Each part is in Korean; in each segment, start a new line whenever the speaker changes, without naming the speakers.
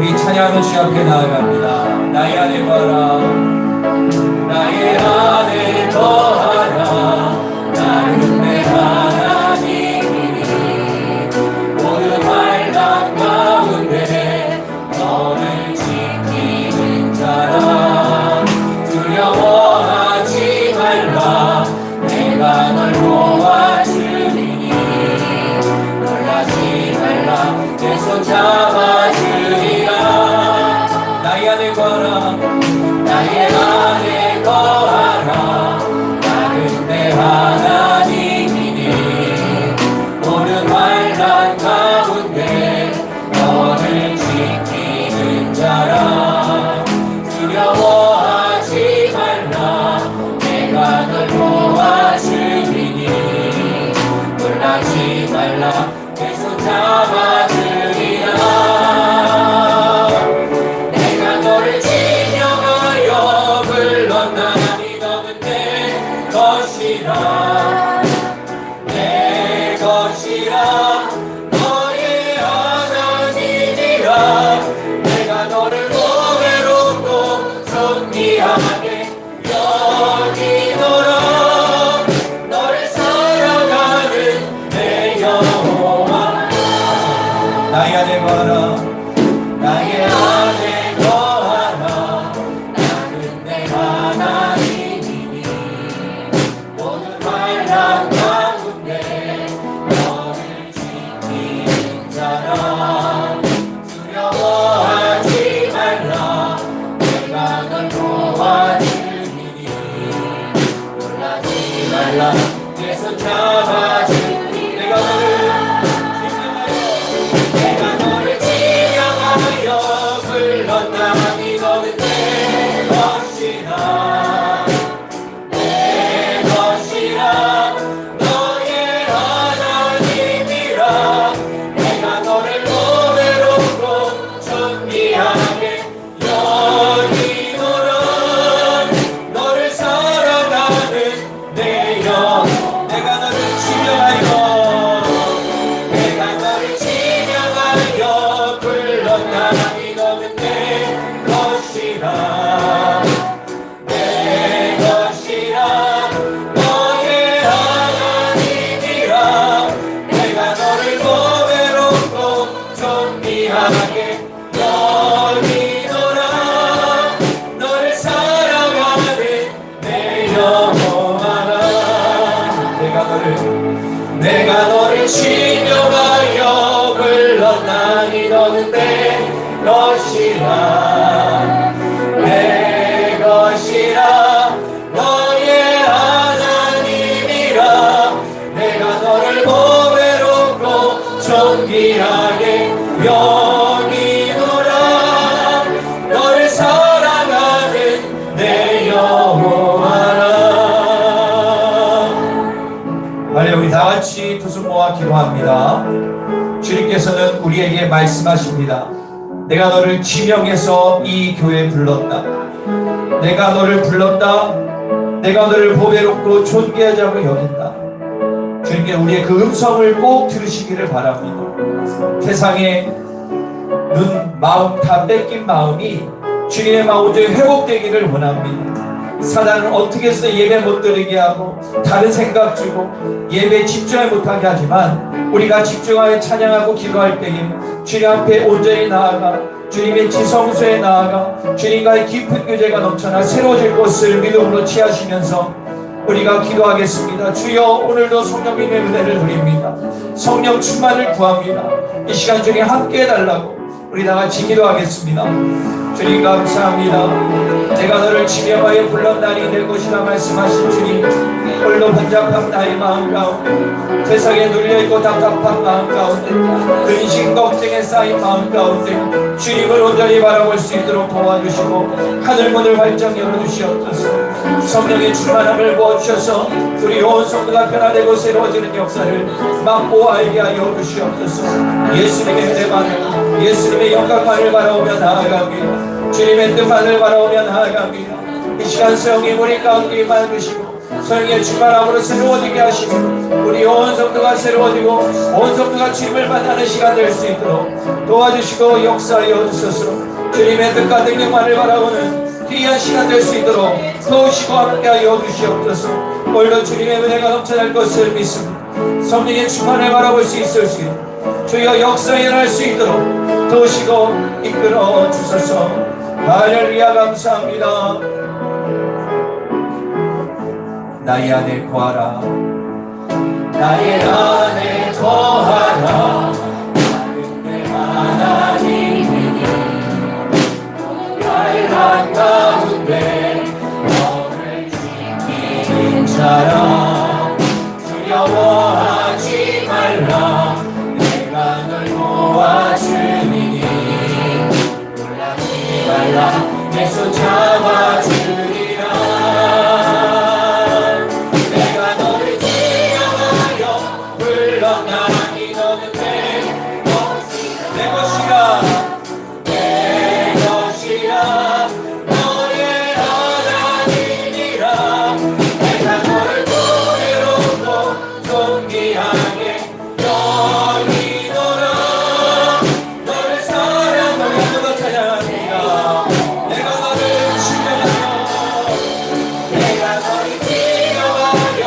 우리 찬양하는 주 앞에 나아갑니다. 나의 안에 거하라, 나의 안에 거하라. 나는 내 하나님이니 모든 환난 가운데 너를 지키는 자라. 두려워하지 말라, 내가 널 도와주리니. 놀라지 말라, 내 손 잡아주리라. 나의 안에 거하라, 나의 안에 거하라. 나는 내 하나님이니 모든 환난 가운데 너를 지키는 자라. 두려워하지 말라, 내가 널 도와주리니. 놀라지 말라, 내 손 잡아주리라. 내가 너를 진영하여 불렀나니 너는 내 것이라, 내 것이라. 너의 하나님이라. 내가 너를 고배롭고 존귀하게 여기노라. 너를 사랑하는 내 여호와. 나의 안에 거하라, 나의 안에 거하라. 나는 내 하나님이니 모든 환난 가운데 너를 지키는 자라. 두려워하지 말라, 내가 널 도와주리니. 놀라지 말라, 내 손 잡아주리니. 내가 너를 지명하여 불렀나니 너는 내 것이라, 내 것이라. 너의 하나님이라. 내가 너를 고배롭고 존귀하게 여기노라. 너를 사랑하는 내 영. 내가 너를 지명하여, 내가 너를 지명하여 불렀나니 너는 내 것이라, 내 것이라. 너의 하나님이라. 내가 너를 고배롭고 존귀하게 여기노라. 너를 사랑하는 내 영혼아. 내가 너를 지명하여 불렀나니 너는 내 것이라, 내 것이라. 너의 하나님이라. 내가 너를 고배롭고 존귀하게 여기노라. 너를 사랑하는 내 여호와라. 빨리 우리 다 같이 두 손 모아 기도합니다. 주님께서는 우리에게 말씀하십니다. 내가 너를 지명해서 이 교회에 불렀다. 내가 너를 불렀다. 내가 너를 보배롭고 존귀하자고 여긴다. 주님께 우리의 그 음성을 꼭 들으시기를 바랍니다. 세상에 눈, 마음 다 뺏긴 마음이 주님의 마음으로 회복되기를 원합니다. 사단은 어떻게 해서 예배 못 드리게 하고 다른 생각 주고 예배에 집중을 못하게 하지만 우리가 집중하여 찬양하고 기도할 때에 주님 앞에 온전히 나아가 주님의 지성소에 나아가 주님과의 깊은 교제가 넘쳐나 새로워질 것을 믿음으로 취하시면서 우리가 기도하겠습니다. 주여, 오늘도 성령님의 은혜를 드립니다. 성령 충만을 구합니다. 이 시간 주님 함께 해달라고 우리 다같이 기도하겠습니다. 주님 감사합니다. 내가 너를 지명하여 불렀나니 될 것이라 말씀하신 주님, 홀로 번잡한 나의 마음 가운데, 세상에 눌려있고 답답한 마음 가운데, 근심 걱정에 쌓인 마음 가운데 주님을 온전히 바라볼 수 있도록 도와주시고 하늘문을 활짝 열어주시옵소서. 성령의 충만함을 부어주셔서 우리 온 성도가 변화되고 새로워지는 역사를 맛보아 알게 하여 주시옵소서. 예수님의 은혜만을, 예수님의 영광만을 바라오며 나아갑니다. 주님의 뜻만을 바라오며 나아갑니다. 이 시간 성령 우리 가운데 임하시고 성령의 충만함으로 새로워지게 하시고 우리 온 성도가 새로워지고 온 성도가 주님을 만나는 시간 될 수 있도록 도와주시고 역사하여 주소서. 주님의 뜻과 능력만을 바라보는 귀한 시간 될 수 있도록 도우시고 함께하여 주시옵소서. 오늘도 주님의 은혜가 넘쳐날 것을 믿습니다. 성령의 충만을 바라볼 수 있을 수 있도록 주여 역사에 일어날 수 있도록 도우시고 이끌어 주소서. 할렐루야. 감사합니다. 나의 안에 거하라. 나의 안에 거하라. 내 하나님이니 나의 한가운데 너를 지키는 자라. 두려워하지 말라. 내가 널 모아주리니 놀라지 말라. 내 손 잡아주리라. 내가 너를 지령하여 불렀나니 너는 내 것이라. 내 것이라. 너의 하나님이라. 내가 너를 노래롭고 존귀하게 여기노라. 너를 사랑하며 너 찬양합니다. 내가 너를 지명하여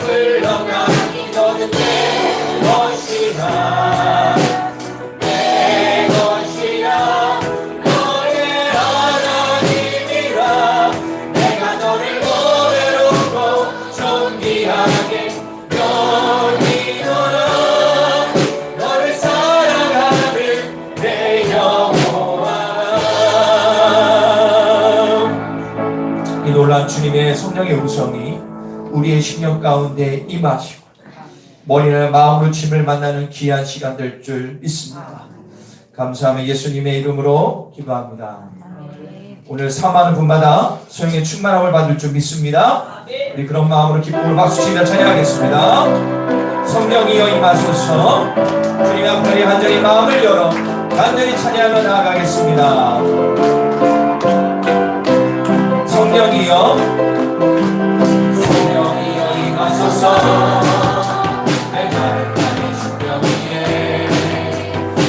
불러가니 너는 내 것이라. 내 것이라. 너의 하나님이라. 내가 너를 노래롭고 존귀하게 여기노라. 너를 사랑하는 내 영혼아. 이 놀란 주님의 성령의 음성이 우리의 심령 가운데 임하시고 머리나 마음으로 주님을 만나는 귀한 시간 될 줄 믿습니다. 감사하며 예수님의 이름으로 기도합니다. 오늘 사모하는 분마다 성령의 충만함을 받을 줄 믿습니다. 우리 그런 마음으로 기쁨을 박수치며 찬양하겠습니다. 성령이여 임하소서. 주님 앞에 간절히 마음을 열어 간절히 찬양하며 나아가겠습니다. 성령이여 임하소서. 내 마음 안에 심령 위에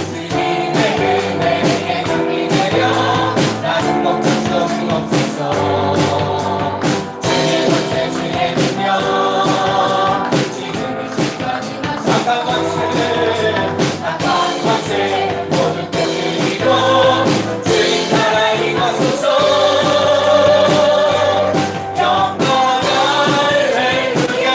주님의 은혜에 향기 내려 나는 걱정 주옵소서. 주의 권세 주의 능력 지금 이 시간 악한 권세 모두 깨뜨리고 주의 나라 임하소서. 영광 할렐루야.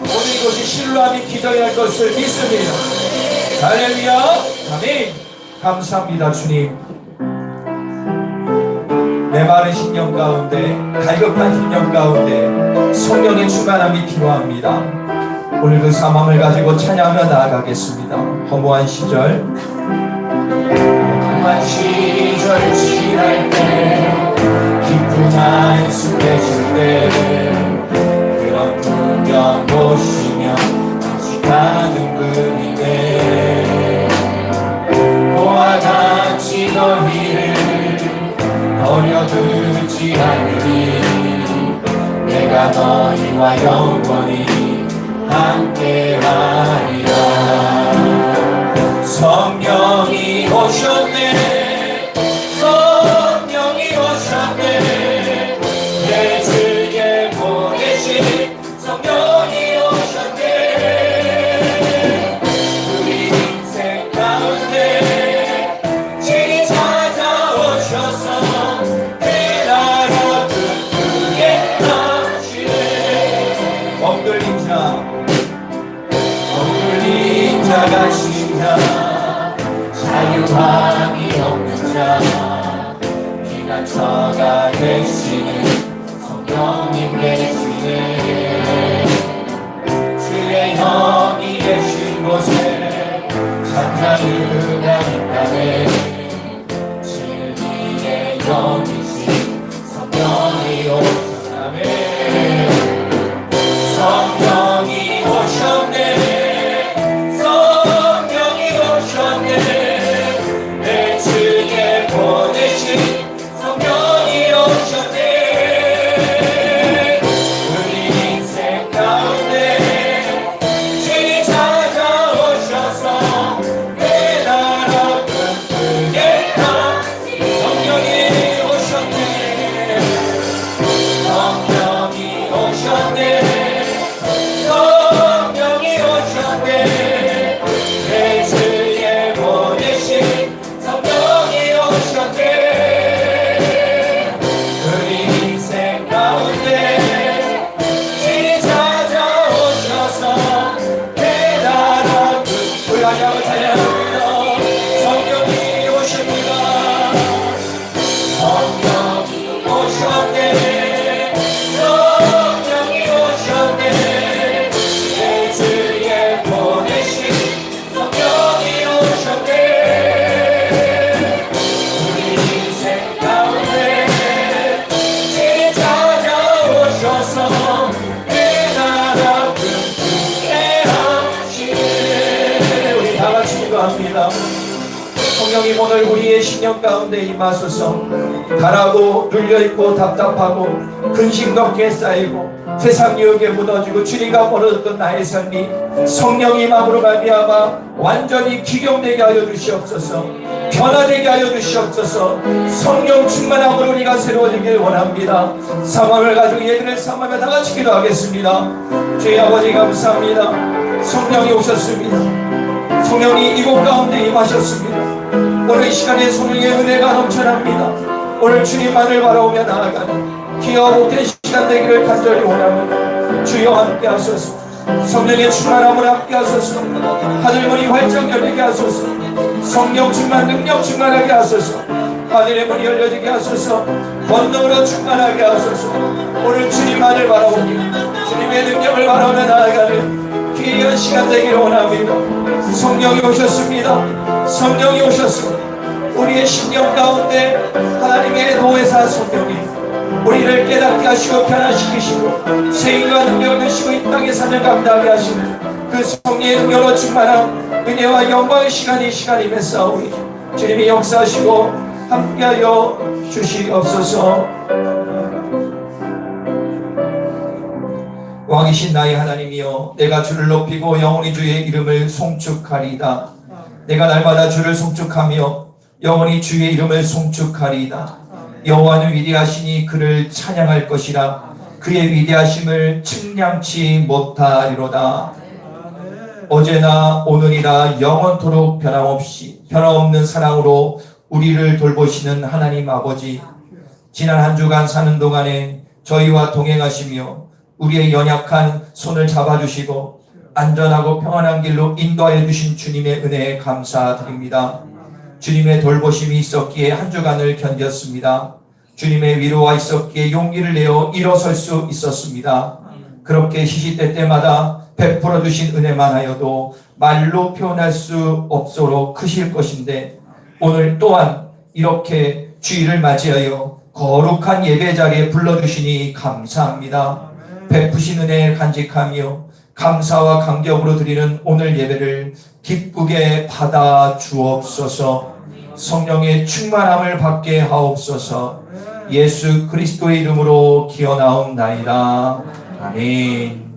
오늘 이곳이 실로암이 기적이 할 것을 믿습니다. 할렐루야. 아멘. 감사합니다 주님. 메마른 심령 가운데, 갈급한 심령 가운데 성령의 충만함이 필요합니다. 오늘 그 사망을 가지고 찬양하며 나아가겠습니다. 허무한 시절, 허무한 시절 지날 때, 깊은 한숨에 쉴 때, 그런 풍경 보시며 시간은 그리네. 그와 같이 너희를 버려두지 않으리. 내가 너희와 영원히 함께하리라. 성령이 오셨네. 성령이 오셨네. 내 주에 보내신 성령이 오셨네. 우리 인생 가운데 진히 찾아오셔서 내 나라 그의 당신을 엉클린 자가 신자, 자유함이 없는 자, 피난처가 되시는 성령님 계시네. 주의 영이 계신 곳에 잠자유가 있다네. 진리의 영이신 성령이 오셨다네. 성령이 오셨네. 내 주에 보내신 성령이 오셨네. 우리 인생 가운데 주님 찾아오셔서 내 나라 꿈꾸게 한 성령이 오셨네. 성령이 오셨네. 성령이 오셨네. 내 주에 보내신 성령이 오셨네. 우리 인생 가운데 주님 찾아오셔서 내 나라 꿈꾸게 하자고 찬양합니다. 성령이 오십니다. 성령이 오셨네. 성령이 오셨네. 내 주에 보내신 성령이 오셨네. 우리 인생 가운데 주님 찾아오셔서 내 나라 꿈꾸게 하시네. 우리 다 같이 기도합니다. 성령님 오늘 우리의 심령 가운데 임하소서. 가라고 눌려있고 답답하고 근심 걱정에 쌓이고 세상 유혹에 무너지고 주리가 멀어졌던 나의 삶이 성령의 마음으로 말미암아 완전히 기경되게 하여 주시옵소서. 변화되게 하여 주시옵소서. 성령 충만함으로 우리가 새로워지길 원합니다. 상황을 가지고 예들을 삼하며 다 같이 기도하겠습니다. 주의 아버지 감사합니다. 성령이 오셨습니다. 성령이 이곳 가운데 임하셨습니다. 오늘 이 시간에 성령의 은혜가 넘쳐납니다. 오늘 주님만을 바라오며 나아가는 기와 복된 시간 되기를 간절히 원합니다. 주여 함께 하소서. 성령의 충만함을 함께 하소서. 하늘문이 활짝 열리게 하소서. 성령 충만 능력 충만하게 하소서. 하늘의 문이 열려지게 하소서. 권능으로 충만하게 하소서. 오늘 주님만을 바라오며 주님의 능력을 바라오며 나아가는 귀한 시간 되기를 원합니다. 성령이 오셨습니다. 성령이 오셨습니다. 우리의 심령 가운데 하나님의 노회사 성령이 우리를 깨닫게 하시고 변화시키시고 세인과 능력을 주시고 이 땅에 사냥 감당하게 하시는 그 성령의 능력으로 충만한 은혜와 영광의 시간이 이 시간임에 싸우니 주님이 역사하시고 함께하여 주시옵소서. 왕이신 나의 하나님이여, 내가 주를 높이고 영원히 주의 이름을 송축하리이다. 내가 날마다 주를 송축하며 영원히 주의 이름을 송축하리이다. 여호와는 위대하시니 그를 찬양할 것이라. 그의 위대하심을 측량치 못하리로다. 어제나 오늘이라 영원토록 변함없는 사랑으로 우리를 돌보시는 하나님 아버지, 지난 한 주간 사는 동안에 저희와 동행하시며 우리의 연약한 손을 잡아주시고 안전하고 평안한 길로 인도하여 주신 주님의 은혜에 감사드립니다. 주님의 돌보심이 있었기에 한 주간을 견뎠습니다. 주님의 위로가 있었기에 용기를 내어 일어설 수 있었습니다. 그렇게 시시때때마다 베풀어 주신 은혜만 하여도 말로 표현할 수 없도록 크실 것인데 오늘 또한 이렇게 주일을 맞이하여 거룩한 예배 자리에 불러주시니 감사합니다. 베푸신 은혜에 간직하며 감사와 감격으로 드리는 오늘 예배를 기쁘게 받아 주옵소서. 성령의 충만함을 받게 하옵소서. 예수 그리스도의 이름으로 기어나옵나이다. 아멘.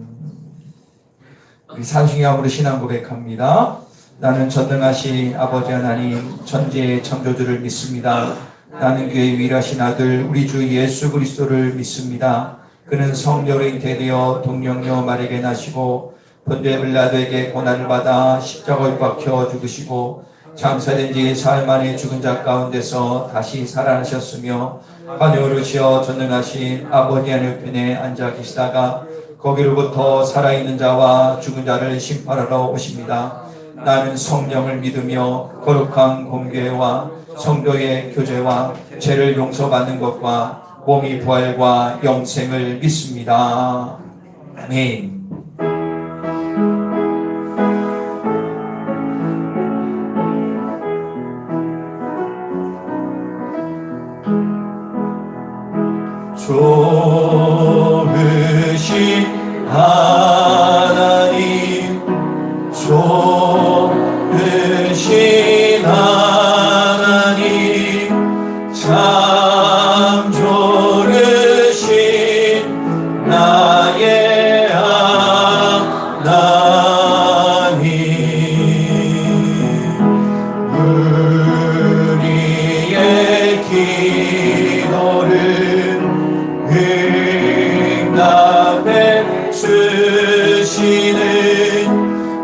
우리 산중함으로 신앙 고백합니다. 나는 전능하신 아버지 하나님 천지의 창조주를 믿습니다. 나는 그의 유일하신 아들 우리 주 예수 그리스도를 믿습니다. 그는 성령으로 잉태되어 동령녀 마리아에게 나시고 본디오 빌라도에게 고난을 받아 십자가에 박혀 죽으시고 장사된 지 사흘 만에 죽은 자 가운데서 다시 살아나셨으며 하늘에 오르시어 전능하신 아버지 하나님 편에 앉아 계시다가 거기로부터 살아있는 자와 죽은 자를 심판하러 오십니다. 나는 성령을 믿으며 거룩한 공교회와 성도의 교제와 죄를 용서받는 것과 몸이 부활과 영생을 믿습니다. 아멘. 좋으신 하나님, 좋으신 하나님, 참 좋으신 나의 하나님, 우리의 기도를 응답해 주시는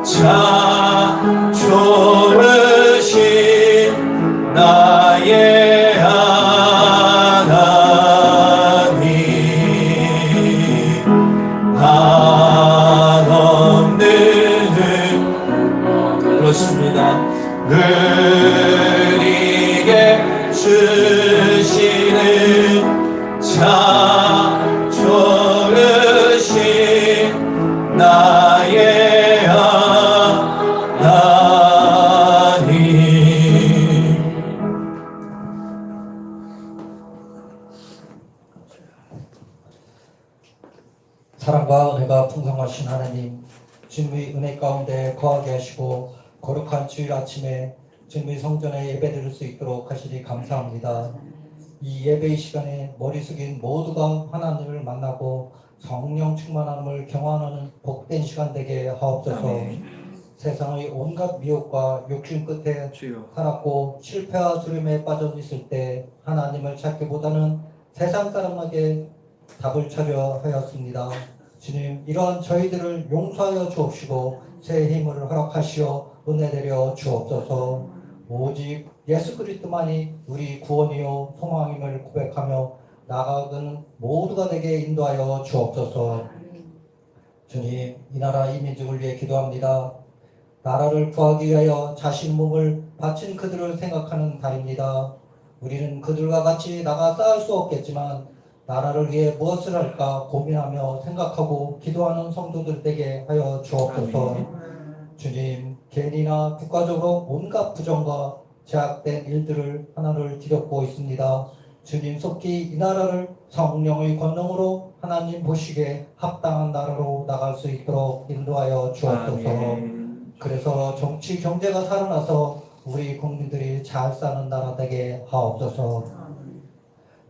참 좋으신 나의 하나님, 한없는 그렇습니다. 우리에게 주시는 참 좋으신 나의 하나님.
사랑과 은혜가 풍성하신 하나님, 주님의 은혜 가운데 거하게 하시고 거룩한 주일 아침에 주님의 성전에 예배드릴 수 있도록 하시니 감사합니다. 이 예배의 시간에 머리 숙인 모두가 하나님을 만나고 성령 충만함을 경험하는 복된 시간 되게 하옵소서. 세상의 온갖 미혹과 욕심 끝에 살았고 실패와 두려움에 빠져 있을 때 하나님을 찾기보다는 세상 사람에게 답을 찾려 하였습니다. 주님, 이러한 저희들을 용서하여 주옵시고 새 힘을 허락하시어 은혜 내려 주옵소서. 오직 예수 그리스도만이 우리 구원이요 소망임을 고백하며 나아가는 모두가 되게 인도하여 주옵소서. 주님, 이 나라 이 민족을 위해 기도합니다. 나라를 구하기 위하여 자신 몸을 바친 그들을 생각하는 달입니다. 우리는 그들과 같이 나가 싸울 수 없겠지만 나라를 위해 무엇을 할까 고민하며 생각하고 기도하는 성도들 되게 하여 주옵소서. 주님, 개인이나 국가적으로 온갖 부정과 제약된 일들을 하나를 뒤덮고 있습니다. 주님, 속히 이 나라를 성령의 권능으로 하나님 보시기에 합당한 나라로 나갈 수 있도록 인도하여 주옵소서. 그래서 정치, 경제가 살아나서 우리 국민들이 잘 사는 나라 되게 하옵소서.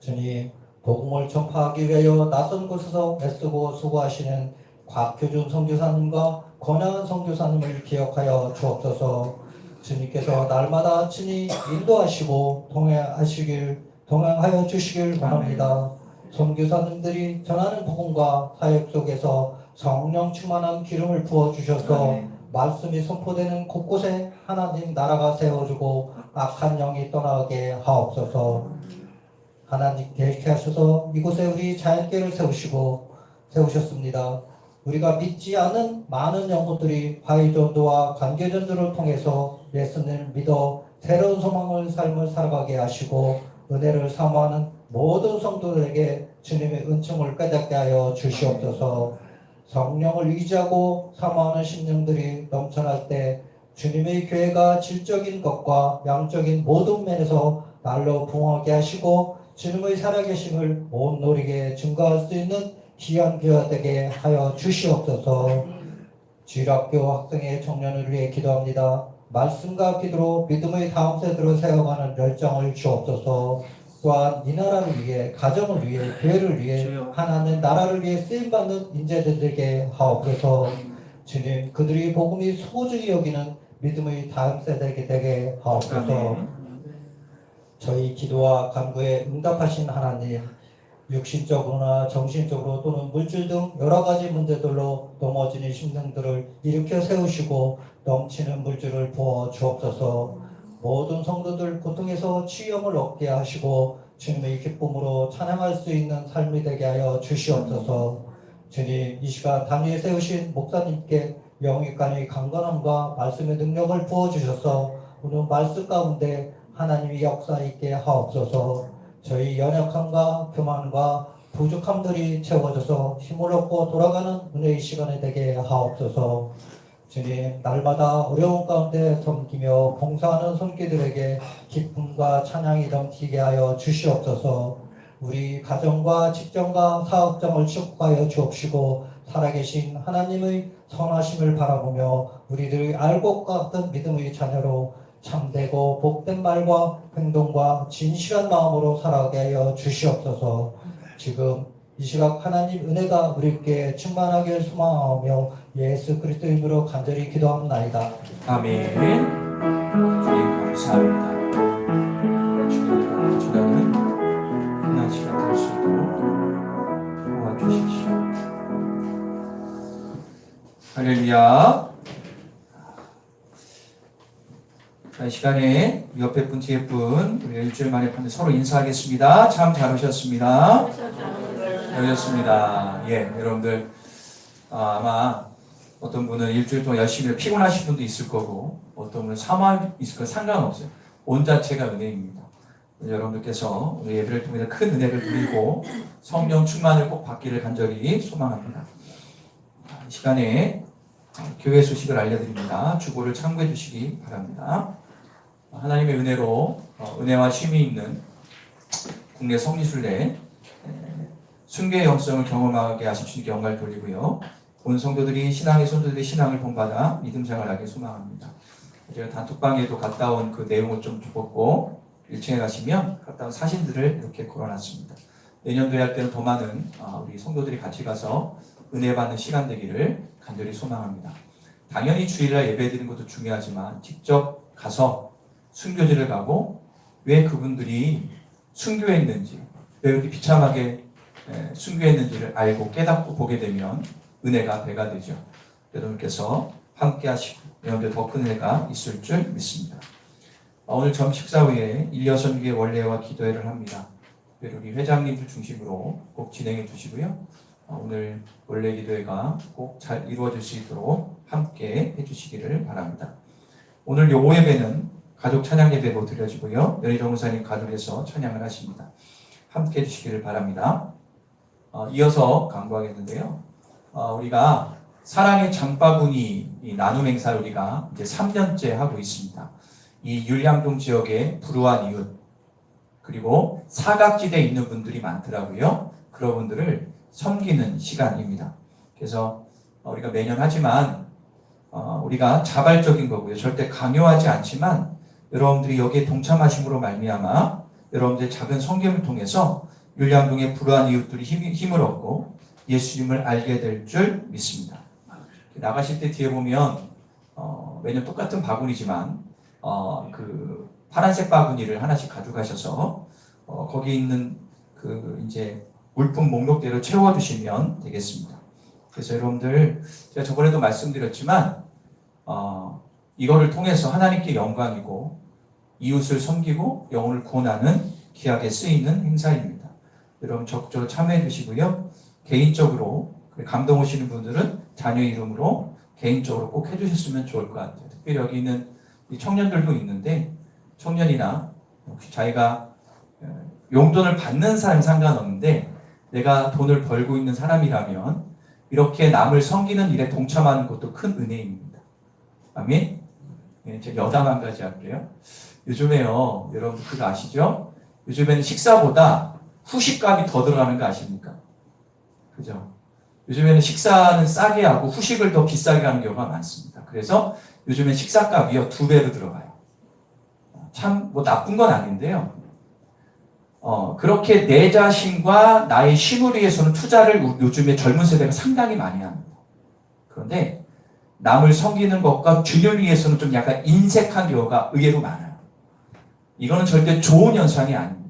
주님, 복음을 전파하기 위하여 낯선 곳에서 애쓰고 수고하시는 곽효준 선교사님과 권양한 선교사님을 기억하여 주옵소서. 주님께서 날마다 친히 인도하시고 동행하여 주시길 원합니다. 선교사님들이 전하는 복음과 사역 속에서 성령 충만한 기름을 부어주셔서 말씀이 선포되는 곳곳에 하나님 나라가 세워지고 악한 영이 떠나게 하옵소서. 하나님 계획해 하셔서 이곳에 우리 자연계를 세우시고 세우셨습니다. 우리가 믿지 않은 많은 영혼들이 바이전도와 관계전도를 통해서 예수님을 믿어 새로운 소망을 삶을 살아가게 하시고 은혜를 사모하는 모든 성도들에게 주님의 은총을 깨닫게 하여 주시옵소서. 성령을 의지하고 사모하는 심령들이 넘쳐날 때 주님의 교회가 질적인 것과 양적인 모든 면에서 날로 부흥하게 하시고 주님의 살아계심을 온 노리게 증거할 수 있는 귀한 교회가 되게 하여 주시옵소서. 주일학교 학생의 청년을 위해 기도합니다. 말씀과 기도로 믿음의 다음 세대로 세워가는 열정을 주옵소서. 또한 이 나라를 위해, 가정을 위해, 교회를 위해, 하나님 나라를 위해 쓰임받는 인재들에게 하옵소서. 주님, 그들이 복음이 소중히 여기는 믿음의 다음 세대에게 되게 하옵소서. 저희 기도와 간구에 응답하신 하나님, 육신적으로나 정신적으로 또는 물질 등 여러 가지 문제들로 넘어지는 심령들을 일으켜 세우시고 넘치는 물질을 부어 주옵소서. 모든 성도들 고통에서 치유함을 얻게 하시고 주님의 기쁨으로 찬양할 수 있는 삶이 되게 하여 주시옵소서. 주님, 이 시간 단위에 세우신 목사님께 영육간의 강건함과 말씀의 능력을 부어주셔서 오늘 말씀 가운데 하나님의 역사 있게 하옵소서. 저희 연약함과 교만과 부족함들이 채워져서 힘을 얻고 돌아가는 은혜의 시간이 되게 하옵소서. 주님, 날마다 어려운 가운데 섬기며 봉사하는 손길들에게 기쁨과 찬양이 넘치게 하여 주시옵소서. 우리 가정과 직장과 사업장을 축복하여 주옵시고 살아계신 하나님의 선하심을 바라보며 우리들의 알고 같은 믿음의 자녀로 참되고 복된 말과 행동과 진실한 마음으로 살아가게 하여 주시옵소서. 지금 이 시각 하나님 은혜가 우리께 충만하길 소망하며 예수 그리스도의 이름으로 간절히 기도합나이다.
아멘. 주님 감사합니다. 주님과 주님은 흔한 시간 될 수 있도록 도와주십시오. 할렐루야. 이 시간에 옆에 분 뒤에 분 우리 일주일 만에 서로 인사하겠습니다. 참 잘 오셨습니다. 잘 오셨습니다. 예, 여러분들 아마 어떤 분은 일주일 동안 열심히 피곤하신 분도 있을 거고 어떤 분은 사모함 있을 거 상관없어요. 온 자체가 은혜입니다. 여러분들께서 오늘 예배를 통해서 큰 은혜를 누리고 성령 충만을 꼭 받기를 간절히 소망합니다. 이 시간에 교회 소식을 알려드립니다. 주보를 참고해 주시기 바랍니다. 하나님의 은혜로 은혜와 쉼이 있는 국내 성리순례 순교의 영성을 경험하게 하신 주님께 영광을 돌리고요. 본 성도들이 신앙의 손도들이 신앙을 본받아 믿음 생활하길 소망합니다. 제가 단톡방에도 갔다 온 그 내용을 좀 줬고 1층에 가시면 갔다 온 사진들을 이렇게 걸어놨습니다. 내년도에 할 때는 더 많은 우리 성도들이 같이 가서 은혜 받는 시간 되기를 간절히 소망합니다. 당연히 주일날 예배 드리는 것도 중요하지만 직접 가서 순교지를 가고 왜 그분들이 순교했는지 왜 이렇게 비참하게 순교했는지를 알고 깨닫고 보게 되면 은혜가 배가 되죠. 여러분께서 함께 하시고 여러분들 더 큰 은혜가 있을 줄 믿습니다. 오늘 점 식사 후에 일여선교회 원례와 기도회를 합니다. 우리 회장님들 중심으로 꼭 진행해 주시고요. 오늘 원래 기도회가 꼭 잘 이루어질 수 있도록 함께 해주시기를 바랍니다. 오늘 요 예배는 가족 찬양 예배로 드려지고요. 연희정 목사님 가족에서 찬양을 하십니다. 함께 해주시기를 바랍니다. 이어서 강구하겠는데요. 우리가 사랑의 장바구니 나눔 행사를 우리가 이제 3년째 하고 있습니다. 이 율량동 지역의 불우한 이웃 그리고 사각지대에 있는 분들이 많더라고요. 그런 분들을 섬기는 시간입니다. 그래서 우리가 매년 하지만 우리가 자발적인 거고요. 절대 강요하지 않지만 여러분들이 여기에 동참하심으로 말미암아 여러분들의 작은 섬김을 통해서 율량동의 불우한 이웃들이 힘을 얻고 예수님을 알게 될 줄 믿습니다. 나가실 때 뒤에 보면 매년 똑같은 바구니지만 그 파란색 바구니를 하나씩 가져가셔서 거기 있는 그 이제 물품 목록대로 채워주시면 되겠습니다. 그래서 여러분들 제가 저번에도 말씀드렸지만 이거를 통해서 하나님께 영광이고 이웃을 섬기고 영혼을 구원하는 귀하게 쓰이는 행사입니다. 여러분 적극적으로 참여해 주시고요. 개인적으로 감동 오시는 분들은 자녀 이름으로 개인적으로 꼭 해주셨으면 좋을 것 같아요. 특별히 여기 있는 이 청년들도 있는데 청년이나 혹시 자기가 용돈을 받는 사람이 상관없는데 내가 돈을 벌고 있는 사람이라면 이렇게 남을 섬기는 일에 동참하는 것도 큰 은혜입니다. 아멘? 네, 제가 여담 한 가지 할게요. 요즘에요, 여러분 그거 아시죠? 요즘에는 식사보다 후식값이 더 들어가는 거 아십니까? 그죠? 요즘에는 식사는 싸게 하고 후식을 더 비싸게 하는 경우가 많습니다. 그래서 요즘엔 식사값이요 2배로 들어가요. 참 뭐 나쁜 건 아닌데요. 그렇게 내 자신과 나의 쉼을 위해서는 투자를 요즘에 젊은 세대가 상당히 많이 합니다. 그런데 남을 섬기는 것과 균형을 위해서는 좀 약간 인색한 경우가 의외로 많아요. 이거는 절대 좋은 현상이 아닙니다.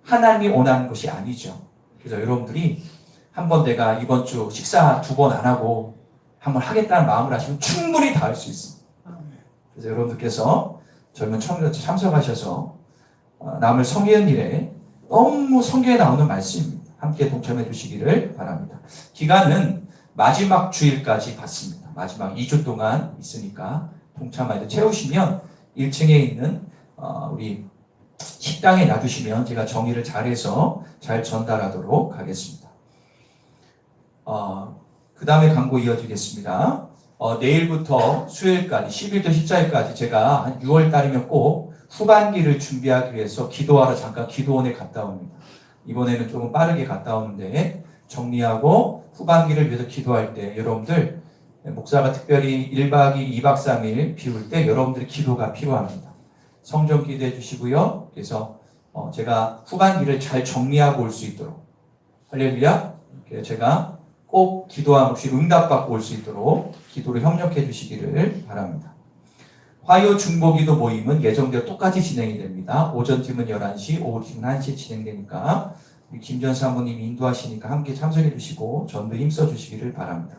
하나님이 원하는 것이 아니죠. 그래서 여러분들이 한번 내가 이번 주 식사 2번 안 하고 한번 하겠다는 마음을 하시면 충분히 다 할 수 있습니다. 그래서 여러분들께서 젊은 청년들 참석하셔서 남을 섬기는 일에 너무 성경에 나오는 말씀입니다. 함께 동참해 주시기를 바랍니다. 기간은 마지막 주일까지 받습니다. 마지막 2주 동안 있으니까 동참하여 채우시면 1층에 있는 우리 식당에 놔두시면 제가 정리를 잘해서 잘 전달하도록 하겠습니다. 그 다음에 광고 이어지겠습니다. 내일부터 수요일까지 10일부터 14일까지 제가 한 6월 달이면 꼭 후반기를 준비하기 위해서 기도하러 잠깐 기도원에 갔다 옵니다. 이번에는 조금 빠르게 갔다 오는데 정리하고 후반기를 위해서 기도할 때 여러분들 목사가 특별히 1박 2일, 2박 3일 비울 때 여러분들의 기도가 필요합니다. 성전 기도해 주시고요. 그래서 제가 후반기를 잘 정리하고 올 수 있도록 할렐루야. 그래서 제가 꼭 기도함 없이 응답받고 올 수 있도록 기도로 협력해 주시기를 바랍니다. 화요 중보기도 모임은 예정대로 똑같이 진행이 됩니다. 오전팀은 11시, 오후팀은 1시에 진행되니까 김전 사모님 인도하시니까 함께 참석해 주시고 전도 힘써 주시기를 바랍니다.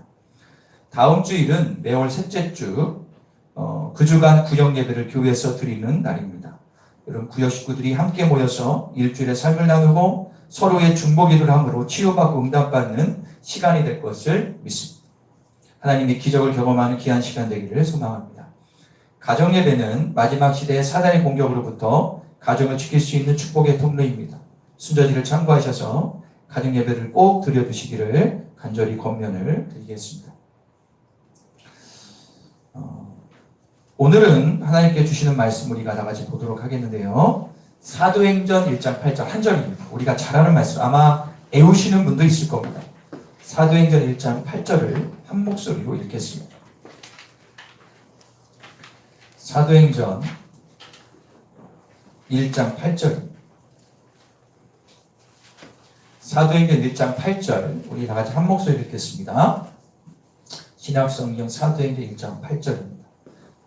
다음 주일은 매월 셋째 주 그 주간 구역 예배를 교회에서 드리는 날입니다. 여러분 구역 식구들이 함께 모여서 일주일의 삶을 나누고 서로의 중보기도를 함으로 치유받고 응답받는 시간이 될 것을 믿습니다. 하나님의 기적을 경험하는 귀한 시간 되기를 소망합니다. 가정 예배는 마지막 시대의 사단의 공격으로부터 가정을 지킬 수 있는 축복의 통로입니다. 순서지를 참고하셔서 가정 예배를 꼭 드려주시기를 간절히 권면을 드리겠습니다. 오늘은 하나님께 주시는 말씀 우리가 다 같이 보도록 하겠는데요. 사도행전 1장 8절 한 절입니다. 우리가 잘 아는 말씀, 아마 애우시는 분도 있을 겁니다. 사도행전 1장 8절을 한 목소리로 읽겠습니다. 사도행전 1장 8절. 사도행전 1장 8절 우리 다 같이 한 목소리 읽겠습니다. 신약성경 사도행전 1장 8절입니다.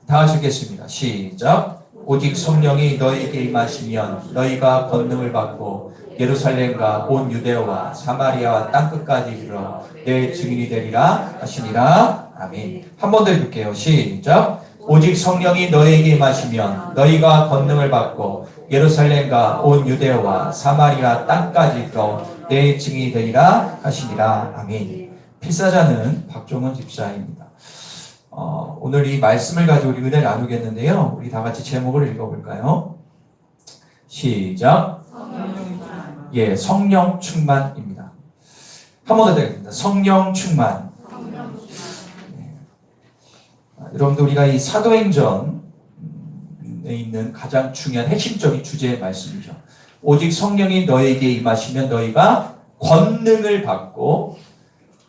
다 같이 읽겠습니다. 시작. 오직 성령이 너희에게 임하시면 너희가 권능을 받고 예루살렘과 온 유대와 사마리아와 땅끝까지 이르러 내 증인이 되리라 하시니라. 아멘. 한 번 더 읽을게요. 시작. 오직 성령이 너희에게 임하시면 너희가 권능을 받고 예루살렘과 온 유대와 사마리아 땅까지 이르러 내 증인이 되리라 하시니라. 아멘. 필사자는 박종원 집사입니다. 오늘 이 말씀을 가지고 우리 은혜 나누겠는데요. 우리 다 같이 제목을 읽어볼까요? 시작. 성령 충만입니다. 한 번 더 되겠습니다. 성령 충만. 여러분들 우리가 이 사도행전에 있는 가장 중요한 핵심적인 주제의 말씀이죠. 오직 성령이 너에게 임하시면 너희가 권능을 받고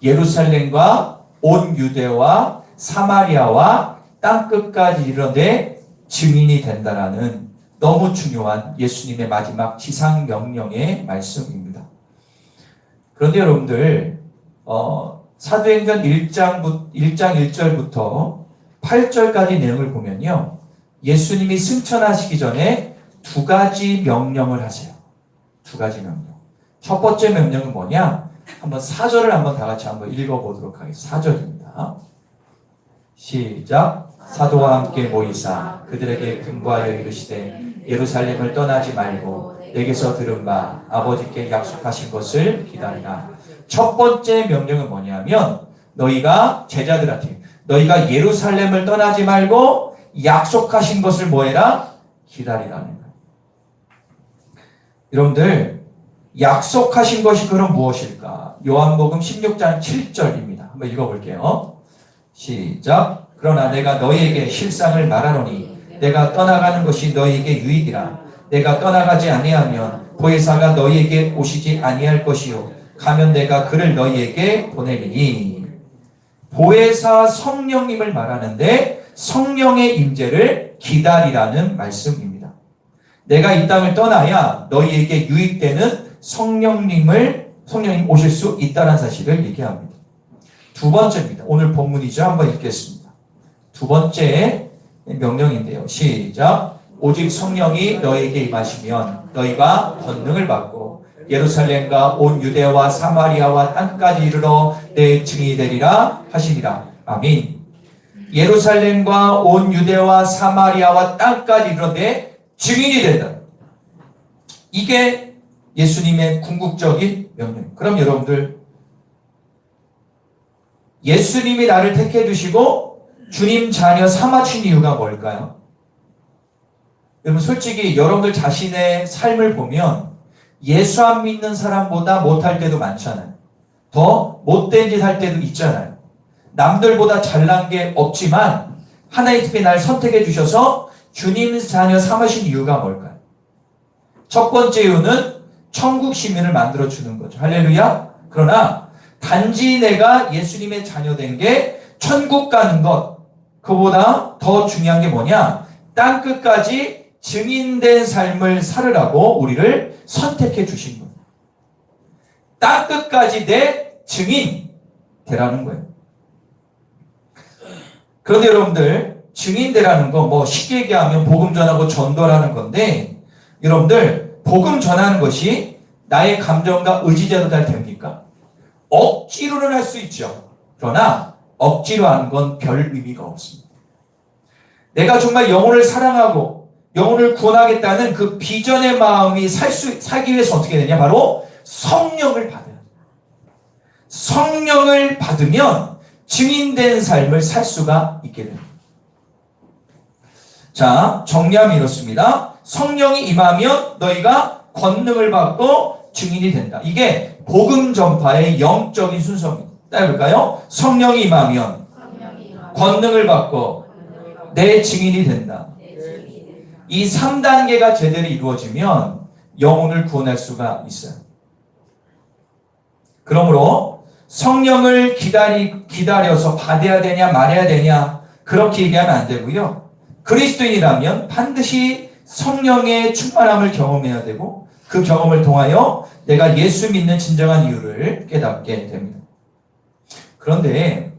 예루살렘과 온 유대와 사마리아와 땅끝까지 이르러 내 증인이 된다라는 너무 중요한 예수님의 마지막 지상 명령의 말씀입니다. 그런데 여러분들 사도행전 1장 1절부터 8절까지 내용을 보면요. 예수님이 승천하시기 전에 2가지 명령을 하세요. 2가지 명령. 첫 번째 명령은 뭐냐? 한번 4절을 한번 다 같이 한번 읽어보도록 하겠습니다. 4절입니다. 시작. 사도와 함께 모이사 그들에게 분부하여 이르시되 예루살렘을 떠나지 말고 내게서 들은 바 아버지께 약속하신 것을 기다리라. 첫 번째 명령은 뭐냐면 너희가 제자들한테 너희가 예루살렘을 떠나지 말고 약속하신 것을 뭐해라? 기다리라는 거예요. 여러분들 약속하신 것이 그럼 무엇일까? 요한복음 16장 7절입니다. 한번 읽어볼게요. 시작. 그러나 내가 너희에게 실상을 말하노니 내가 떠나가는 것이 너희에게 유익이라. 내가 떠나가지 아니하면 보혜사가 너희에게 오시지 아니할 것이요 가면 내가 그를 너희에게 보내리니. 보혜사 성령님을 말하는데 성령의 임재를 기다리라는 말씀입니다. 내가 이 땅을 떠나야 너희에게 유익되는 성령님 오실 수 있다는 사실을 얘기합니다. 두 번째입니다. 오늘 본문이죠. 한번 읽겠습니다. 두 번째 명령인데요. 시작. 오직 성령이 너희에게 임하시면 너희가 권능을 받고 예루살렘과 온 유대와 사마리아와 땅까지 이르러 내 증인이 되리라 하시니라. 아멘. 예루살렘과 온 유대와 사마리아와 땅까지 이르러 내 증인이 된다. 이게 예수님의 궁극적인 명령. 그럼 여러분들 예수님이 나를 택해 주시고 주님 자녀 삼아준 이유가 뭘까요? 여러분 솔직히 여러분들 자신의 삶을 보면 예수 안 믿는 사람보다 못할 때도 많잖아요. 더 못된 짓 할 때도 있잖아요. 남들보다 잘난 게 없지만 하나님 특별히 날 선택해 주셔서 주님 자녀 삼으신 이유가 뭘까요? 첫 번째 이유는 천국 시민을 만들어 주는 거죠. 할렐루야. 그러나 단지 내가 예수님의 자녀된 게 천국 가는 것, 그보다 더 중요한 게 뭐냐? 땅 끝까지 증인된 삶을 살으라고 우리를 선택해 주신 거예요. 땅 끝까지 내 증인 되라는 거예요. 그런데 여러분들 증인 되라는 거 뭐 쉽게 얘기하면 복음 전하고 전도라는 건데 여러분들 복음 전하는 것이 나의 감정과 의지대로 잘 됩니까? 억지로는 할 수 있죠. 그러나 억지로 하는 건 별 의미가 없습니다. 내가 정말 영혼을 사랑하고 영혼을 구원하겠다는 그 비전의 마음이 살기 위해서 어떻게 되냐? 바로 성령을 받아야 돼요. 성령을 받으면 증인된 삶을 살 수가 있게 됩니다. 자, 정리하면 이렇습니다. 성령이 임하면 너희가 권능을 받고 증인이 된다. 이게 복음 전파의 영적인 순서입니다. 따라해볼까요? 성령이 임하면 권능을 받고 내 증인이 된다. 이 3단계가 제대로 이루어지면 영혼을 구원할 수가 있어요. 그러므로 성령을 기다려서 받아야 되냐 말아야 되냐 그렇게 얘기하면 안 되고요. 그리스도인이라면 반드시 성령의 충만함을 경험해야 되고 그 경험을 통하여 내가 예수 믿는 진정한 이유를 깨닫게 됩니다. 그런데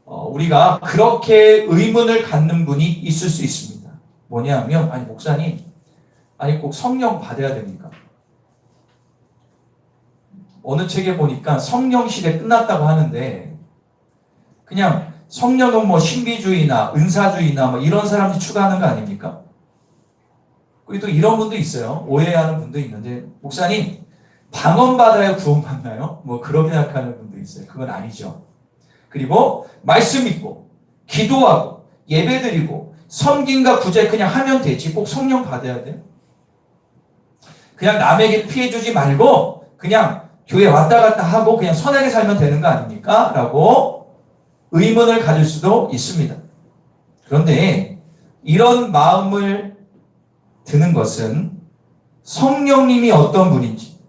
우리가 그렇게 의문을 갖는 분이 있을 수 있습니다. 뭐냐면 아니 목사님 꼭 성령 받아야 됩니까? 어느 책에 보니까 성령 시대 끝났다고 하는데 그냥 성령은 뭐 신비주의나 은사주의나 뭐 이런 사람들이 추구하는 거 아닙니까? 그리고 또 이런 분도 있어요. 오해하는 분도 있는데 목사님 방언 받아야 구원받나요? 뭐 그렇게 생각하는 분도 있어요. 그건 아니죠. 그리고 말씀 믿고 기도하고 예배드리고 섬김과 구제 그냥 하면 되지 꼭 성령 받아야 돼요? 그냥 남에게 피해 주지 말고 그냥 교회 왔다 갔다 하고 그냥 선하게 살면 되는 거 아닙니까? 라고 의문을 가질 수도 있습니다. 그런데 이런 마음을 드는 것은 성령님이 어떤 분인지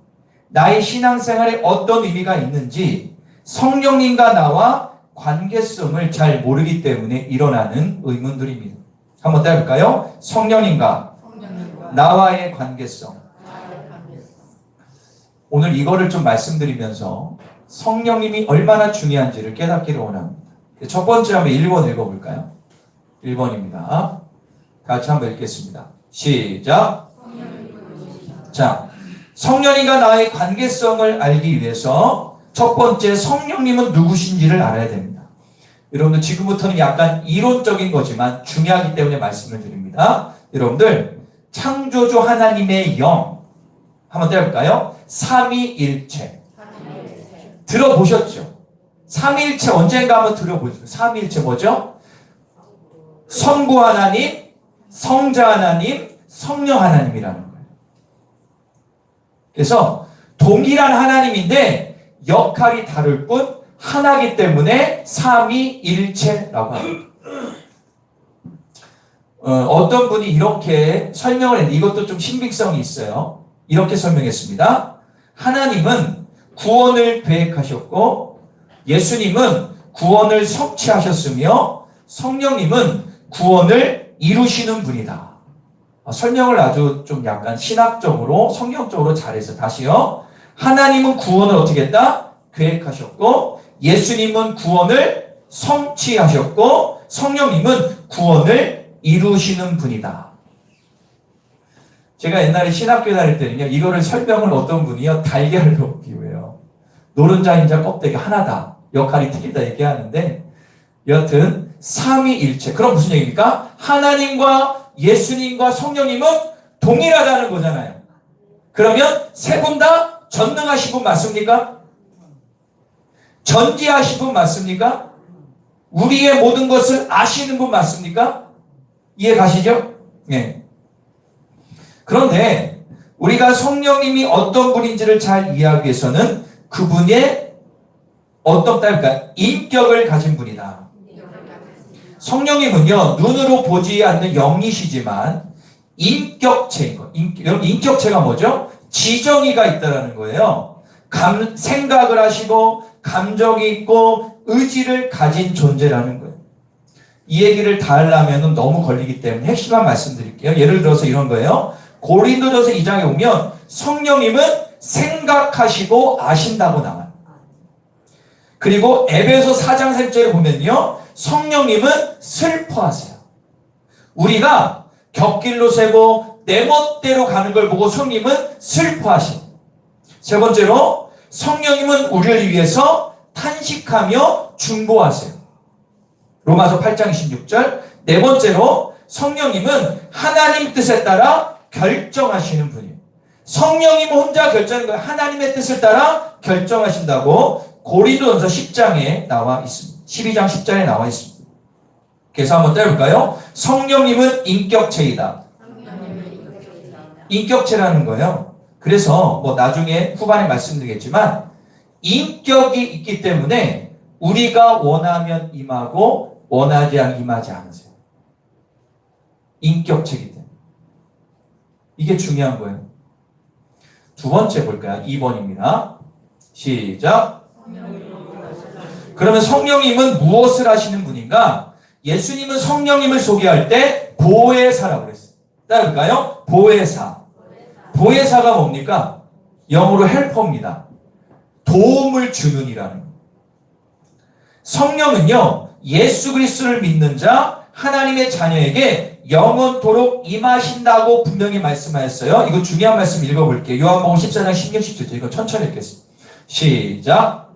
나의 신앙생활에 어떤 의미가 있는지 성령님과 나와 관계성을 잘 모르기 때문에 일어나는 의문들입니다. 한번 따라볼까요? 성령님과 나와의 관계성. 오늘 이거를 좀 말씀드리면서 성령님이 얼마나 중요한지를 깨닫기를 원합니다. 첫 번째 한번 1번 읽어볼까요? 1번입니다. 다 같이 한번 읽겠습니다. 시작. 자, 성령님과 나의 관계성을 알기 위해서 첫 번째 성령님은 누구신지를 알아야 됩니다. 여러분들 지금부터는 약간 이론적인 거지만 중요하기 때문에 말씀을 드립니다. 여러분들 창조주 하나님의 영 한번 떼볼까요? 삼위일체. 들어보셨죠? 삼위일체 언젠가 한번 들어보죠. 삼위일체 뭐죠? 성부 하나님, 성자 하나님, 성령 하나님이라는 거예요. 그래서 동일한 하나님인데 역할이 다를 뿐 하나이기 때문에 삼위일체라고 합니다. 어떤 분이 이렇게 설명을 했는데 이것도 좀 신빙성이 있어요. 이렇게 설명했습니다. 하나님은 구원을 계획하셨고 예수님은 구원을 성취하셨으며 성령님은 구원을 이루시는 분이다. 설명을 아주 좀 약간 신학적으로 성경적으로 잘해서 다시요. 하나님은 구원을 어떻게 했다? 계획하셨고 예수님은 구원을 성취하셨고 성령님은 구원을 이루시는 분이다. 제가 옛날에 신학교 다닐 때는요. 이거를 설명을 어떤 분이요. 달걀로 비유해요. 노른자 인자 껍데기 하나다. 역할이 틀리다 얘기하는데 여하튼 삼위일체. 그럼 무슨 얘기입니까? 하나님과 예수님과 성령님은 동일하다는 거잖아요. 그러면 세 분 다 전능하신 분 맞습니까? 전지하신 분 맞습니까? 우리의 모든 것을 아시는 분 맞습니까? 이해 가시죠? 네. 그런데 우리가 성령님이 어떤 분인지를 잘 이해하기 위해서는 그분의 어떤 딸까? 인격을 가진 분이다. 성령님은요, 눈으로 보지 않는 영이시지만 인격체인 거. 여러분, 인격체가 뭐죠? 지정의가 있다는 거예요. 생각을 하시고, 감정이 있고, 의지를 가진 존재라는 거예요. 이 얘기를 다 하려면 너무 걸리기 때문에 핵심만 말씀드릴게요. 예를 들어서 이런 거예요. 고린도전서 2장에 보면 성령님은 생각하시고 아신다고 나와요. 그리고 에베소 4장 3절에 보면요. 성령님은 슬퍼하세요. 우리가 곁길로 세고 내 멋대로 가는 걸 보고 성령님은 슬퍼하세요. 세 번째로 성령님은 우리를 위해서 탄식하며 중보하세요. 로마서 8장 26절. 네 번째로 성령님은 하나님 뜻에 따라 결정하시는 분이에요. 성령님은 혼자 결정하는 거예요. 하나님의 뜻을 따라 결정하신다고 고린도전서 10장에 나와 있습니다. 12장 10절에 나와 있습니다. 그래서 한번 떼볼까요? 성령님은 인격체이다. 인격체라는 거예요. 그래서 뭐 나중에 후반에 말씀드리겠지만 인격이 있기 때문에 우리가 원하면 임하고 원하지 않으면 임하지 않으세요. 인격체이기 때문에. 이게 중요한 거예요. 두 번째 볼까요? 2번입니다. 시작. 그러면 성령님은 무엇을 하시는 분인가? 예수님은 성령님을 소개할 때 보혜사라고 그랬어요. 따라볼까요? 보혜사. 보혜사가 뭡니까? 영어로 헬퍼입니다. 도움을 주는 이라는 거예요. 성령은요, 예수 그리스도를 믿는 자, 하나님의 자녀에게 영원토록 임하신다고 분명히 말씀하였어요. 이거 중요한 말씀 읽어볼게요. 요한복음 14장 16, 17절. 이거 천천히 읽겠습니다. 시작.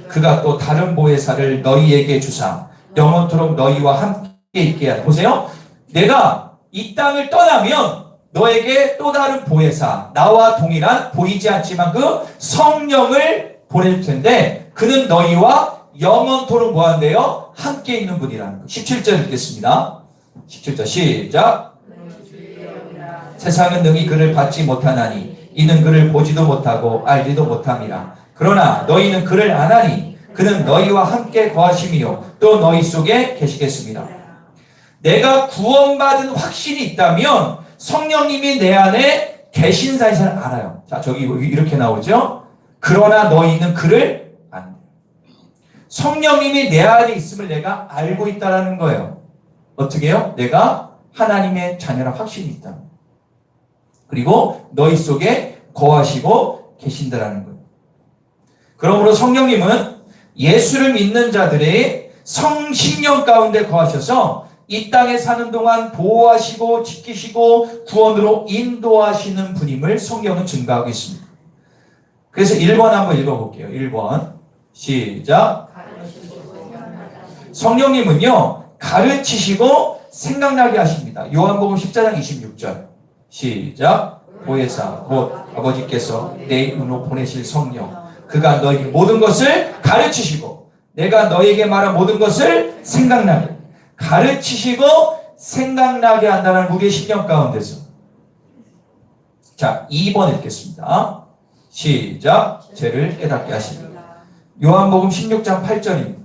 그가 또 다른 보혜사를 너희에게 주사 영원토록 너희와 함께 있게 하라. 보세요. 내가 이 땅을 떠나면 너에게 또 다른 보혜사, 나와 동일한 보이지 않지만 그 성령을 보낼 텐데 그는 너희와 영원토록 뭐한대요? 함께 있는 분이라는 거. 17절 읽겠습니다. 17절 시작. 세상은 능히 그를 받지 못하나니 이는 그를 보지도 못하고 알지도 못함이라. 그러나 너희는 그를 아나니 그는 너희와 함께 거하심이요 또 너희 속에 계시겠습니다. 내가 구원받은 확신이 있다면 성령님이 내 안에 계신 사실을 알아요. 자, 저기 이렇게 나오죠. 그러나 너희는 그를 안 돼요. 성령님이 내 안에 있음을 내가 알고 있다라는 거예요. 어떻게 해요? 내가 하나님의 자녀라 확신이 있다. 그리고 너희 속에 거하시고 계신다라는 거예요. 그러므로 성령님은 예수를 믿는 자들의 성신령 가운데 거하셔서 이 땅에 사는 동안 보호하시고 지키시고 구원으로 인도하시는 분임을 성경은 증거하고 있습니다. 그래서 1번 한번 읽어볼게요. 1번 시작. 성령님은요 가르치시고 생각나게 하십니다. 요한복음 14장 26절 시작. 보혜사 곧 아버지께서 내 이름으로 보내실 성령 그가 너에게 모든 것을 가르치시고 내가 너에게 말한 모든 것을 생각나게 가르치시고 생각나게 한다는 우리의 신령 가운데서. 자, 2번 읽겠습니다. 시작. 죄를 깨닫게 하시니. 요한복음 16장 8절입니다.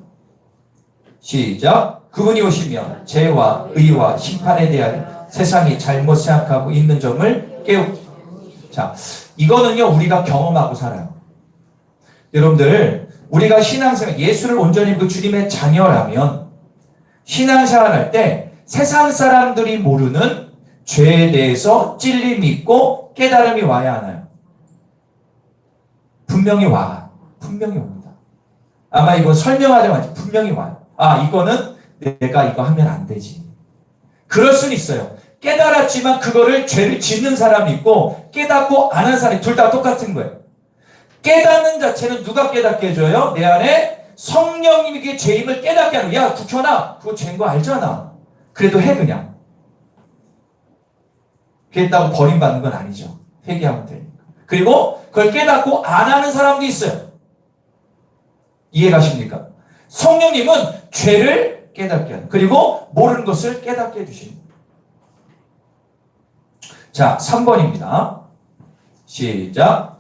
시작. 그분이 오시면 죄와 의와 심판에 대하여 세상이 잘못 생각하고 있는 점을 깨우고. 자, 이거는요 우리가 경험하고 살아요. 여러분들, 우리가 신앙생활, 예수를 온전히 믿고 주님의 자녀라면 신앙생활 할 때 세상 사람들이 모르는 죄에 대해서 찔림이 있고 깨달음이 와야 하나요? 분명히 와. 분명히 옵니다. 아마 이거 설명하자마자 분명히 와요. 아, 이거는 내가 이거 하면 안 되지. 그럴 수는 있어요. 깨달았지만 그거를 죄를 짓는 사람이 있고 깨닫고 안 하는 사람이 둘 다 똑같은 거예요. 깨닫는 자체는 누가 깨닫게 해줘요? 내 안에 성령님이 그 죄임을 깨닫게 하는 거야. 야, 국현아, 그거 죄인 거 알잖아. 그래도 해 그냥. 그랬다고 버림받는 건 아니죠. 회개하면 되니까. 그리고 그걸 깨닫고 안 하는 사람도 있어요. 이해가십니까? 성령님은 죄를 깨닫게 하는, 그리고 모르는 것을 깨닫게 해주십니다. 자, 3번입니다. 시작.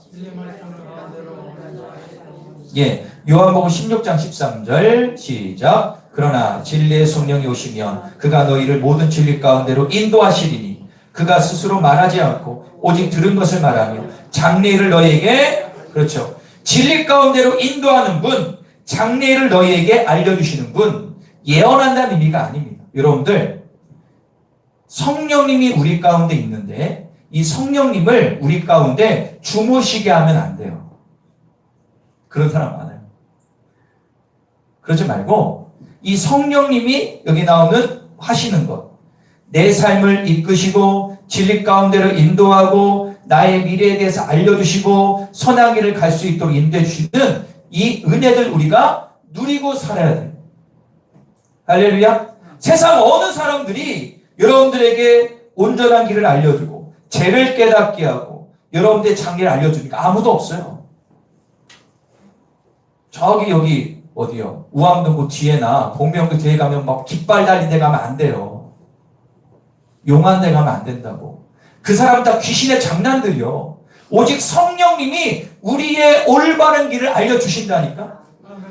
예, 요한복음 16장 13절 시작. 그러나 진리의 성령이 오시면 그가 너희를 모든 진리 가운데로 인도하시리니 그가 스스로 말하지 않고 오직 들은 것을 말하며 장래일을 너희에게, 그렇죠, 진리 가운데로 인도하는 분, 장래일을 너희에게 알려주시는 분, 예언한다는 의미가 아닙니다. 여러분들, 성령님이 우리 가운데 있는데 이 성령님을 우리 가운데 주무시게 하면 안 돼요. 그런 사람 많아요. 그러지 말고 이 성령님이 여기 나오는 하시는 것, 내 삶을 이끄시고 진리 가운데로 인도하고 나의 미래에 대해서 알려주시고 선한 길을 갈 수 있도록 인도해 주시는 이 은혜들 우리가 누리고 살아야 돼요. 할렐루야. 세상 어느 사람들이 여러분들에게 온전한 길을 알려주고 죄를 깨닫게 하고 여러분들의 장래를 알려주니까 아무도 없어요. 저기 여기 어디요? 우암동구 뒤에나 복명교 뒤에 가면 막 깃발 달린 데 가면 안 돼요. 용한 데 가면 안 된다고. 그 사람 다 귀신의 장난들이요. 오직 성령님이 우리의 올바른 길을 알려주신다니까.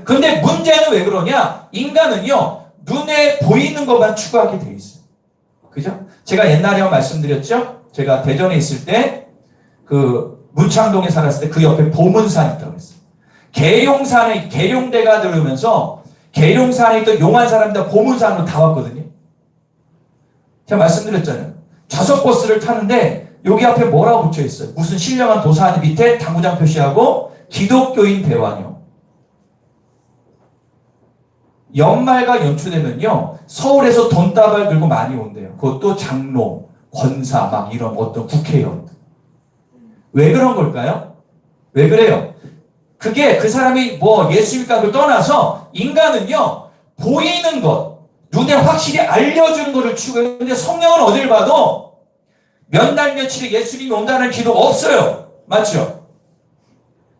근데 문제는 왜 그러냐? 인간은요 눈에 보이는 것만 추구하게 돼 있어요. 그죠? 제가 옛날에 말씀드렸죠? 제가 대전에 있을 때 그 문창동에 살았을 때 그 옆에 보문산 있다고 했어요. 계룡산에, 계룡대가 들으면서 계룡산에 있던 용한 사람들 보문산으로 다 왔거든요. 제가 말씀드렸잖아요. 좌석버스를 타는데 여기 앞에 뭐라고 붙여 있어요? 무슨 신령한 도사님 밑에 당구장 표시하고 기독교인 대환영. 연말과 연초 되면요 서울에서 돈다발 들고 많이 온대요. 그것도 장로, 권사 막 이런 어떤 국회의원. 왜 그런 걸까요? 왜 그래요? 그게 그 사람이 뭐 예수님과 그걸 떠나서 인간은요 보이는 것, 눈에 확실히 알려주는 것을 추구해요. 근데 성령은 어딜 봐도 몇 날 며칠에 예수님이 온다는 기도가 없어요. 맞죠?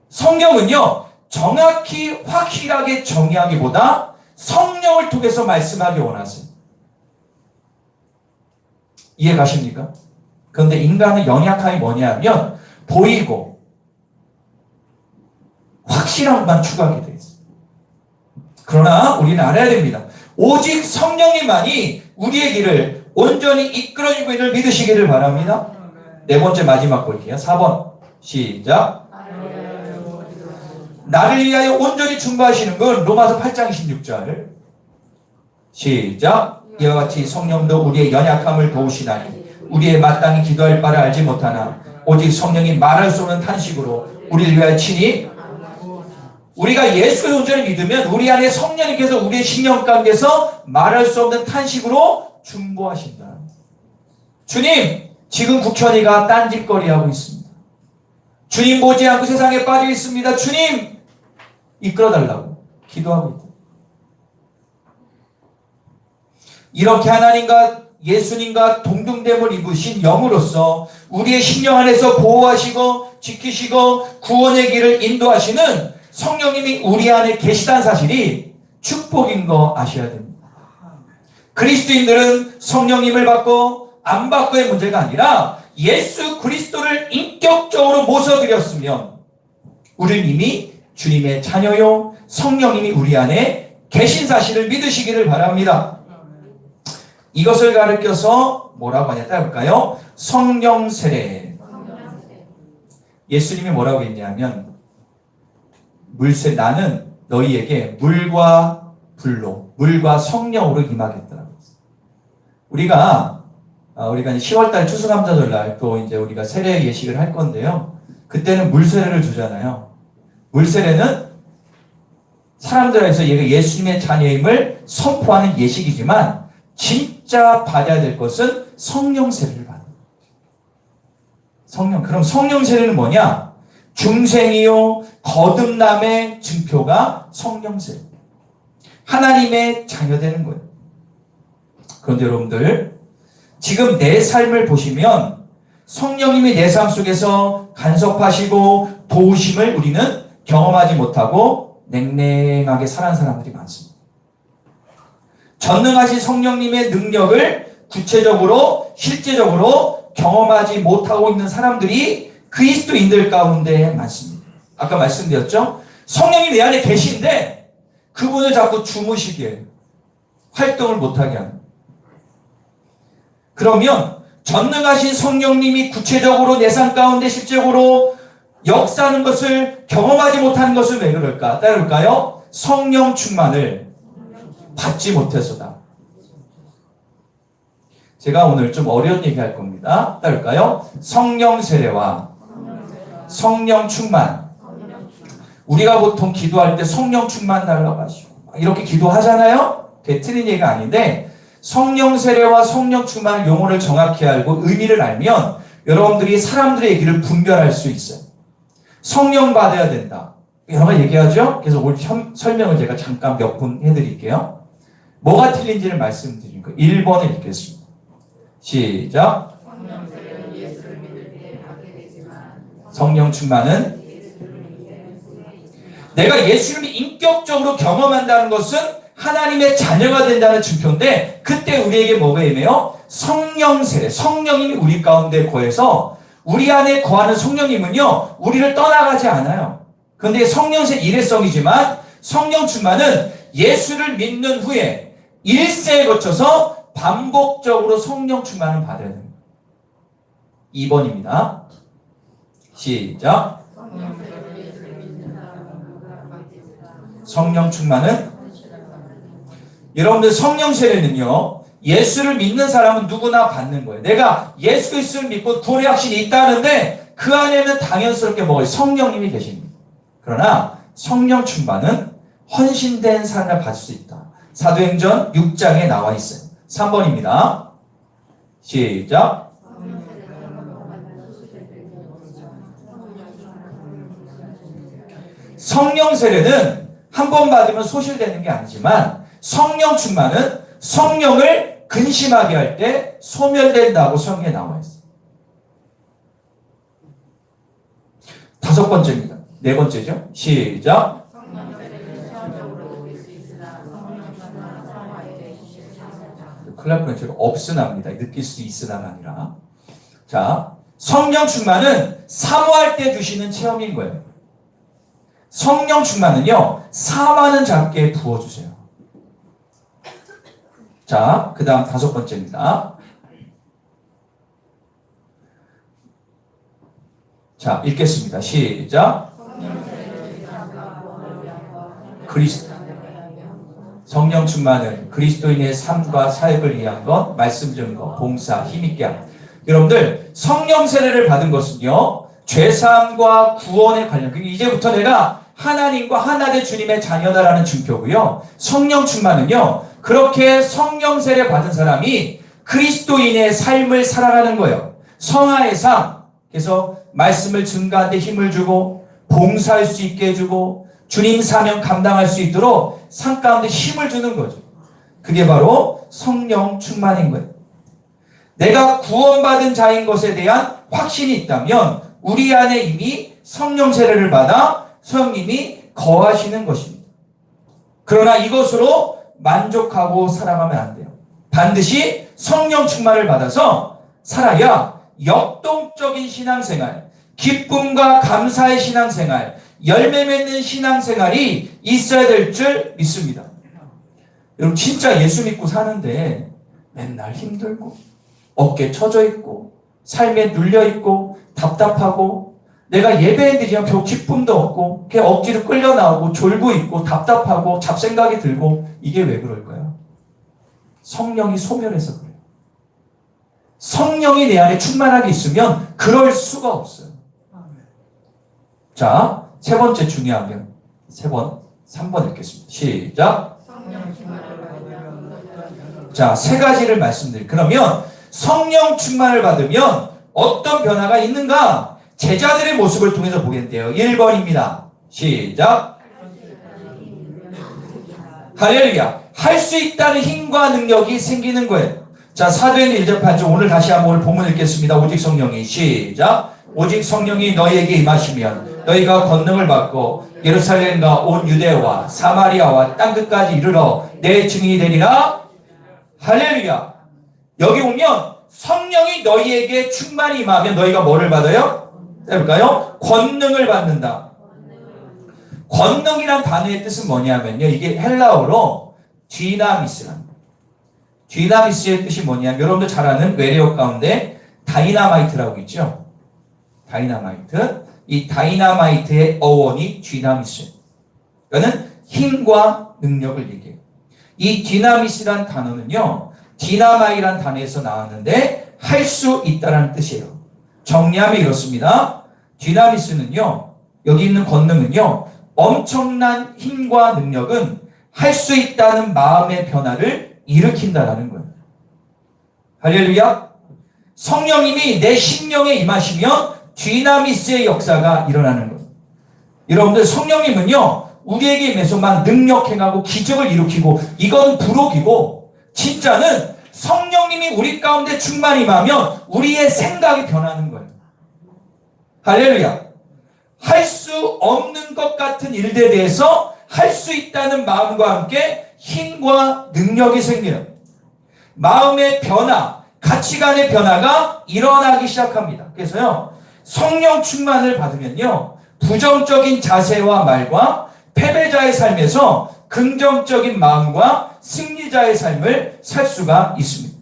성경은요 정확히 확실하게 정의하기보다 성령을 통해서 말씀하기 원하세요. 이해 가십니까? 그런데 인간의 연약함이 뭐냐면 보이고 확실한 것만 추구하게 돼 있어요. 그러나 우리는 알아야 됩니다. 오직 성령님만이 우리의 길을 온전히 이끌어주고 있는 믿으시기를 바랍니다. 네 번째 마지막 볼게요. 4번 시작. 나를 위하여 온전히 중보하시는 분, 로마서 8장 26절 시작. 이와 같이 성령도 우리의 연약함을 도우시나니 우리의 마땅히 기도할 바를 알지 못하나 오직 성령이 말할 수 없는 탄식으로 우리를 위하여 친히. 우리가 예수를 온전히 믿으면 우리 안에 성령님께서 우리의 심령 가운데서 말할 수 없는 탄식으로 중보하신다. 주님, 지금 국현이가 딴짓거리하고 있습니다. 주님 보지 않고 세상에 빠져 있습니다. 주님 이끌어달라고 기도하고 있다. 이렇게 하나님과 예수님과 동등됨을 입으신 영으로서 우리의 심령 안에서 보호하시고 지키시고 구원의 길을 인도하시는 성령님이 우리 안에 계시다는 사실이 축복인 거 아셔야 됩니다. 그리스도인들은 성령님을 받고 안 받고의 문제가 아니라 예수 그리스도를 인격적으로 모셔드렸으면 우리는 이미 주님의 자녀요, 성령님이 우리 안에 계신 사실을 믿으시기를 바랍니다. 이것을 가르쳐서 뭐라고 하냐 따를까요? 성령 세례. 예수님이 뭐라고 했냐면 나는 너희에게 물과 불로, 물과 성령으로 임하겠더라고요. 우리가 10월달 추수감사절날 또 이제 우리가 세례 예식을 할 건데요. 그때는 물 세례를 주잖아요. 물 세례는 사람들 안에서 얘가 예수님의 자녀임을 선포하는 예식이지만 진짜 받아야 될 것은 성령 세례를 받는 거예요. 그럼 성령 세례는 뭐냐? 중생이요 거듭남의 증표가 성령 세례. 하나님의 자녀되는 거예요. 그런데 여러분들 지금 내 삶을 보시면 성령님이 내 삶 속에서 간섭하시고 도우심을 우리는 경험하지 못하고 냉랭하게 살아가는 사람들이 많습니다. 전능하신 성령님의 능력을 구체적으로 실제적으로 경험하지 못하고 있는 사람들이 그리스도인들 가운데 많습니다. 아까 말씀드렸죠? 성령이 내 안에 계신데 그분을 자꾸 주무시게 활동을 못하게 하는. 그러면 전능하신 성령님이 구체적으로 내 삶 가운데 실제적으로 역사하는 것을 경험하지 못하는 것은 왜 그럴까? 따를까요? 성령 충만을 받지 못해서다. 제가 오늘 좀 어려운 얘기 할 겁니다. 따를까요? 성령 세례와 성령 충만. 우리가 보통 기도할 때 성령 충만 달라고 하시고 이렇게 기도하잖아요? 그게 틀린 얘기가 아닌데 성령 세례와 성령 충만 용어를 정확히 알고 의미를 알면 여러분들이 사람들의 얘기를 분별할 수 있어요. 성령 받아야 된다. 여러 가지 얘기하죠? 그래서 오늘 설명을 제가 잠깐 몇 분 해드릴게요. 뭐가 틀린지를 말씀드린 거예요. 1번을 읽겠습니다. 시작. 성령 충만은 내가 예수님을 인격적으로 경험한다는 것은 하나님의 자녀가 된다는 증표인데 그때 우리에게 뭐가 임해요? 성령 세례. 성령님이 우리 가운데 거해서 우리 안에 거하는 성령님은요 우리를 떠나가지 않아요. 그런데 성령 세례 일회성이지만 성령 충만은 예수를 믿는 후에 1세에 거쳐서 반복적으로 성령 충만을 받아야 됩니다. 2번입니다. 시작. 성령 충만은 여러분들 성령 세례는요 예수를 믿는 사람은 누구나 받는 거예요. 내가 예수 그리스도를 믿고 구원의 확신이 있다는데 그 안에는 당연스럽게 뭐가 성령님이 계십니다. 그러나 성령 충만은 헌신된 삶을 받을 수 있다. 사도행전 6장에 나와 있어요. 3번입니다. 시작. 성령 세례는 한 번 받으면 소실되는 게 아니지만 성령 충만은 성령을 근심하게 할 때 소멸된다고 성경에 나와 있어요. 5번째입니다. 4번째죠. 시작. 큰일 날 뻔했죠. 없으나입니다. 느낄 수 있으나가 아니라. 자, 성령 충만은 사모할 때 주시는 체험인 거예요. 성령 충만은요, 사모하는 자께 부어주세요. 자, 그 다음 5번째입니다. 자, 읽겠습니다. 시작. 성령 충만은 그리스도인의 삶과 사역을 위한 것, 말씀 증거, 봉사, 힘있게 함. 여러분들, 성령 세례를 받은 것은요, 죄사함과 구원에 관련, 이제부터 내가 하나님과 하나 된 주님의 자녀다라는 증표고요. 성령 충만은요, 그렇게 성령 세례 받은 사람이 그리스도인의 삶을 살아가는 거예요. 성화의 삶. 그래서 말씀을 증거하는 데 힘을 주고, 봉사할 수 있게 해주고, 주님 사명 감당할 수 있도록 삶 가운데 힘을 주는 거죠. 그게 바로 성령 충만인 거예요. 내가 구원받은 자인 것에 대한 확신이 있다면 우리 안에 이미 성령 세례를 받아 성령님이 거하시는 것입니다. 그러나 이것으로 만족하고 살아가면 안 돼요. 반드시 성령 충만을 받아서 살아야 역동적인 신앙생활, 기쁨과 감사의 신앙생활, 열매 맺는 신앙생활이 있어야 될 줄 믿습니다. 여러분 진짜 예수 믿고 사는데 맨날 힘들고 어깨 처져 있고 삶에 눌려 있고 답답하고 내가 예배했는데 그냥 별 기쁨도 없고 그냥 억지로 끌려 나오고 졸고 있고 답답하고 잡생각이 들고 이게 왜 그럴까요? 성령이 소멸해서 그래요. 성령이 내 안에 충만하게 있으면 그럴 수가 없어요. 자, 세 번째 중요한 면. 3번 읽겠습니다. 시작. 자, 세 가지를 말씀드릴게요. 그러면 성령 충만을 받으면 어떤 변화가 있는가? 제자들의 모습을 통해서 보겠는데요. 1번입니다. 시작. 할렐루야. 할 수 있다는 힘과 능력이 생기는 거예요. 자, 사도행전 1장 8절 오늘 다시 한번 본문 읽겠습니다. 오직 성령이 시작. 오직 성령이 너희에게 임하시면 너희가 권능을 받고 예루살렘과 온 유대와 사마리아와 땅끝까지 이르러 내 증인이 되리라. 할렐루야. 여기 보면 성령이 너희에게 충만히 임하면 너희가 뭐를 받아요? 해볼까요? 권능을 받는다. 권능이란 단어의 뜻은 뭐냐면요. 이게 헬라어로 디나미스랍니다. 디나미스의 뜻이 뭐냐면 여러분들 잘 아는 외래어 가운데 다이나마이트라고 있죠. 다이나마이트. 이 다이나마이트의 어원이 디나미스. 그러니까는 힘과 능력을 얘기해요. 이 디나미스란 단어는요. 디나마이란 단어에서 나왔는데 할 수 있다라는 뜻이에요. 정리하면 이렇습니다. 디나미스는요. 여기 있는 권능은요. 엄청난 힘과 능력은 할 수 있다는 마음의 변화를 일으킨다라는 거예요. 할렐루야. 성령님이 내 심령에 임하시면 디나미스의 역사가 일어나는 거예요. 여러분들 성령님은요. 우리에게 임해서만 능력 행하고 기적을 일으키고 이건 부록이고 진짜는 성령님이 우리 가운데 충만히 임하면 우리의 생각이 변하는 거예요. 할렐루야. 할 수 없는 것 같은 일들에 대해서 할 수 있다는 마음과 함께 힘과 능력이 생겨요. 마음의 변화, 가치관의 변화가 일어나기 시작합니다. 그래서요, 성령 충만을 받으면요, 부정적인 자세와 말과 패배자의 삶에서 긍정적인 마음과 승리자의 삶을 살 수가 있습니다.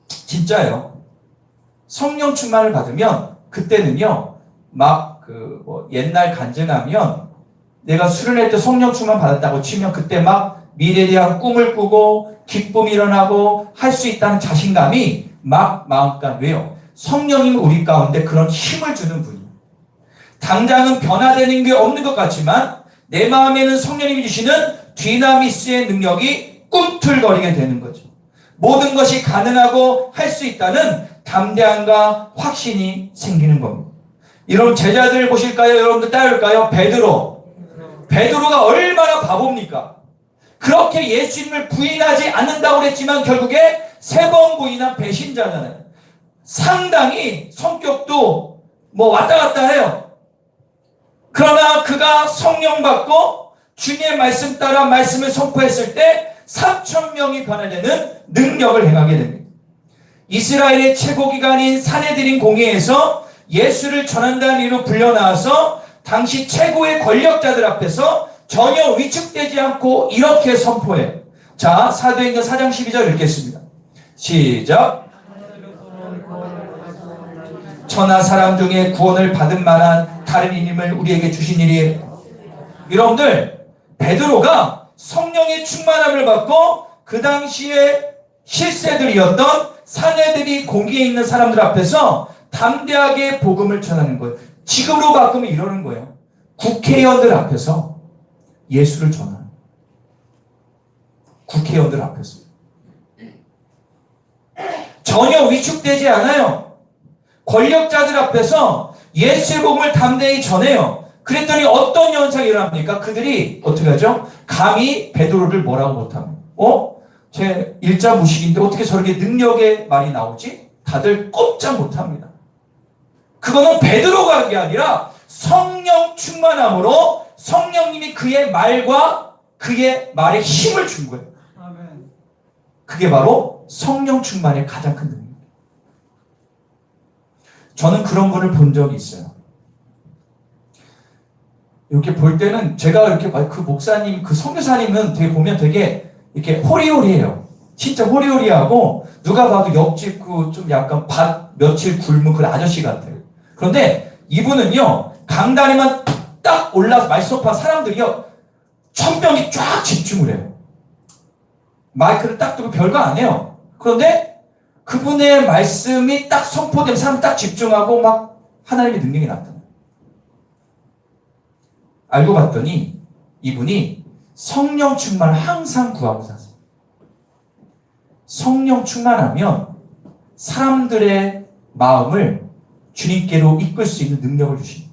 진짜요. 성령 충만을 받으면 그때는요, 옛날 간증하면 내가 수련회 때 성령 충만 받았다고 치면 그때 막 미래에 대한 꿈을 꾸고 기쁨이 일어나고 할 수 있다는 자신감이 막 마음간 왜요? 성령님은 우리 가운데 그런 힘을 주는 분이에요. 당장은 변화되는 게 없는 것 같지만 내 마음에는 성령님이 주시는 디나미스의 능력이 꿈틀거리게 되는 거죠. 모든 것이 가능하고 할 수 있다는 담대함과 확신이 생기는 겁니다. 여러분 제자들 보실까요? 여러분들 따를까요? 베드로가 얼마나 바보입니까? 그렇게 예수님을 부인하지 않는다고 그랬지만 결국에 3번 부인한 배신자잖아요. 상당히 성격도 왔다 갔다 해요. 그러나 그가 성령 받고 주님의 말씀 따라 말씀을 선포했을 때 3,000명이 변화되는 능력을 행하게 됩니다. 이스라엘의 최고기관인 산헤드린 공회에서 예수를 전한다는 이유로 불려나와서 당시 최고의 권력자들 앞에서 전혀 위축되지 않고 이렇게 선포해요. 자, 사도행전 4장 12절 읽겠습니다. 시작. 천하 사람 중에 구원을 받은 만한 다른 이름을 우리에게 주신 일이 여러분들 베드로가 성령의 충만함을 받고 그 당시에 실세들이었던 사내들이 공기에 있는 사람들 앞에서 담대하게 복음을 전하는 거예요. 지금으로 바꾸면 이러는 거예요. 국회의원들 앞에서 예수를 전하는 국회의원들 앞에서 전혀 위축되지 않아요. 권력자들 앞에서 예수의 복음을 담대히 전해요. 그랬더니 어떤 현상이 일어납니까? 그들이 어떻게 하죠? 감히 베드로를 뭐라고 못합니다. 제 일자 무식인데 어떻게 저렇게 능력의 말이 나오지? 다들 꼼짝 못합니다. 그거는 베드로가 한 게 아니라 성령 충만함으로 성령님이 그의 말과 그의 말에 힘을 준 거예요.
아멘.
그게 바로 성령 충만의 가장 큰 능력입니다. 저는 그런 분을 본 적이 있어요. 이렇게 볼 때는 제가 이렇게 그 목사님, 그 선교사님은 되게 보면 되게 이렇게 호리호리해요. 진짜 호리호리하고 누가 봐도 옆집 그 좀 약간 밭 며칠 굶은 그 아저씨 같아요. 그런데 이분은요, 강단에만 딱 올라서 말씀한 사람들이요, 천명이 쫙 집중을 해요. 마이크를 딱 두고 별거 안 해요. 그런데 그분의 말씀이 딱 선포되면 사람 딱 집중하고 막 하나님의 능력이 나타나요. 알고 봤더니 이분이 성령 충만을 항상 구하고 사세요. 성령 충만하면 사람들의 마음을 주님께로 이끌 수 있는 능력을 주십니다.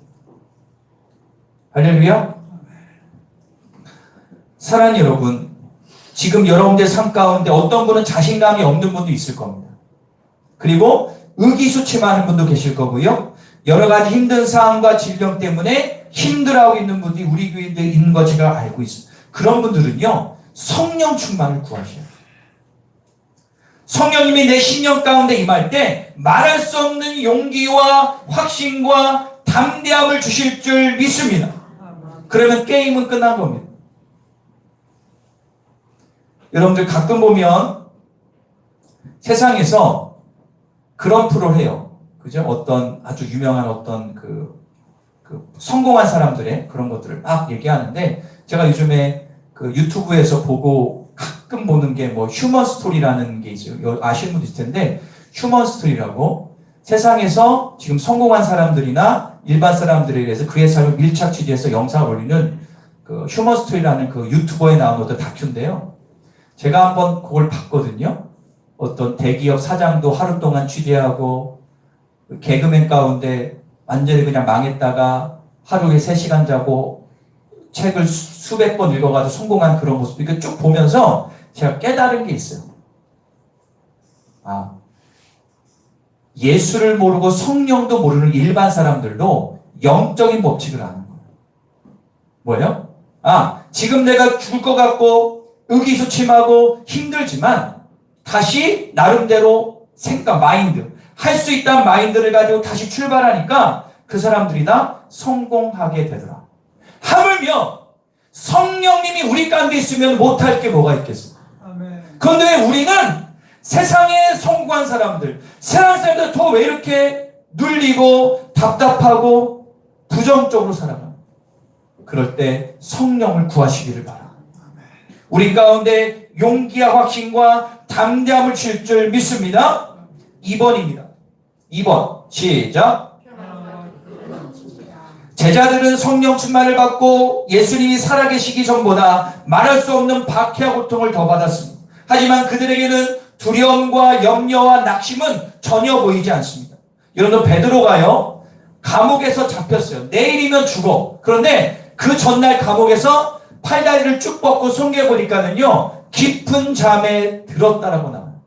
할렐루야. 사랑하는 여러분, 지금 여러분들의 삶 가운데 어떤 분은 자신감이 없는 분도 있을 겁니다. 그리고 의기소침하는 분도 계실 거고요. 여러 가지 힘든 상황과 질병 때문에 힘들어하고 있는 분들이 우리 교회에 있는 거 제가 알고 있어요. 그런 분들은요, 성령 충만을 구하셔야 돼요. 성령님이 내 심령 가운데 임할 때 말할 수 없는 용기와 확신과 담대함을 주실 줄 믿습니다. 그러면 게임은 끝난 겁니다. 여러분들 가끔 보면 세상에서 그런 프로를 해요. 그죠? 어떤 아주 유명한 어떤 그 성공한 사람들의 그런 것들을 막 얘기하는데, 제가 요즘에 그 유튜브에서 보고 가끔 보는 게 뭐 휴먼 스토리라는 게 있어요. 아시는 분도 있을 텐데, 휴먼 스토리라고 세상에서 지금 성공한 사람들이나 일반 사람들에 대해서 그의 삶을 밀착 취재해서 영상을 올리는 그 휴먼 스토리라는 그 유튜버에 나온 어떤 다큐인데요. 제가 한번 그걸 봤거든요. 어떤 대기업 사장도 하루 동안 취재하고, 개그맨 가운데 완전히 그냥 망했다가 하루에 3시간 자고 책을 수백 번 읽어가지고 성공한 그런 모습, 이렇게 쭉 보면서 제가 깨달은 게 있어요. 아, 예수를 모르고 성령도 모르는 일반 사람들도 영적인 법칙을 아는 거예요. 뭐예요? 아, 지금 내가 죽을 것 같고 의기소침하고 힘들지만 다시 나름대로 생각, 마인드, 할 수 있다는 마인드를 가지고 다시 출발하니까 그 사람들이 다 성공하게 되더라. 하물며 성령님이 우리 가운데 있으면 못할 게 뭐가 있겠어?
아멘.
그런데 왜 우리는 세상에 성공한 사람들, 세상 사람들 더 왜 이렇게 눌리고 답답하고 부정적으로 살아가? 그럴 때 성령을 구하시기를 바라. 우리 가운데 용기와 확신과 담대함을 줄 줄 믿습니다. 2번입니다. 2번 시작. 제자들은 성령 충만을 받고 예수님이 살아계시기 전보다 말할 수 없는 박해와 고통을 더 받았습니다. 하지만 그들에게는 두려움과 염려와 낙심은 전혀 보이지 않습니다. 여러분, 베드로가요, 감옥에서 잡혔어요. 내일이면 죽어. 그런데 그 전날 감옥에서 팔다리를 쭉 뻗고 송겨보니까는요, 깊은 잠에 들었다라고 나와요.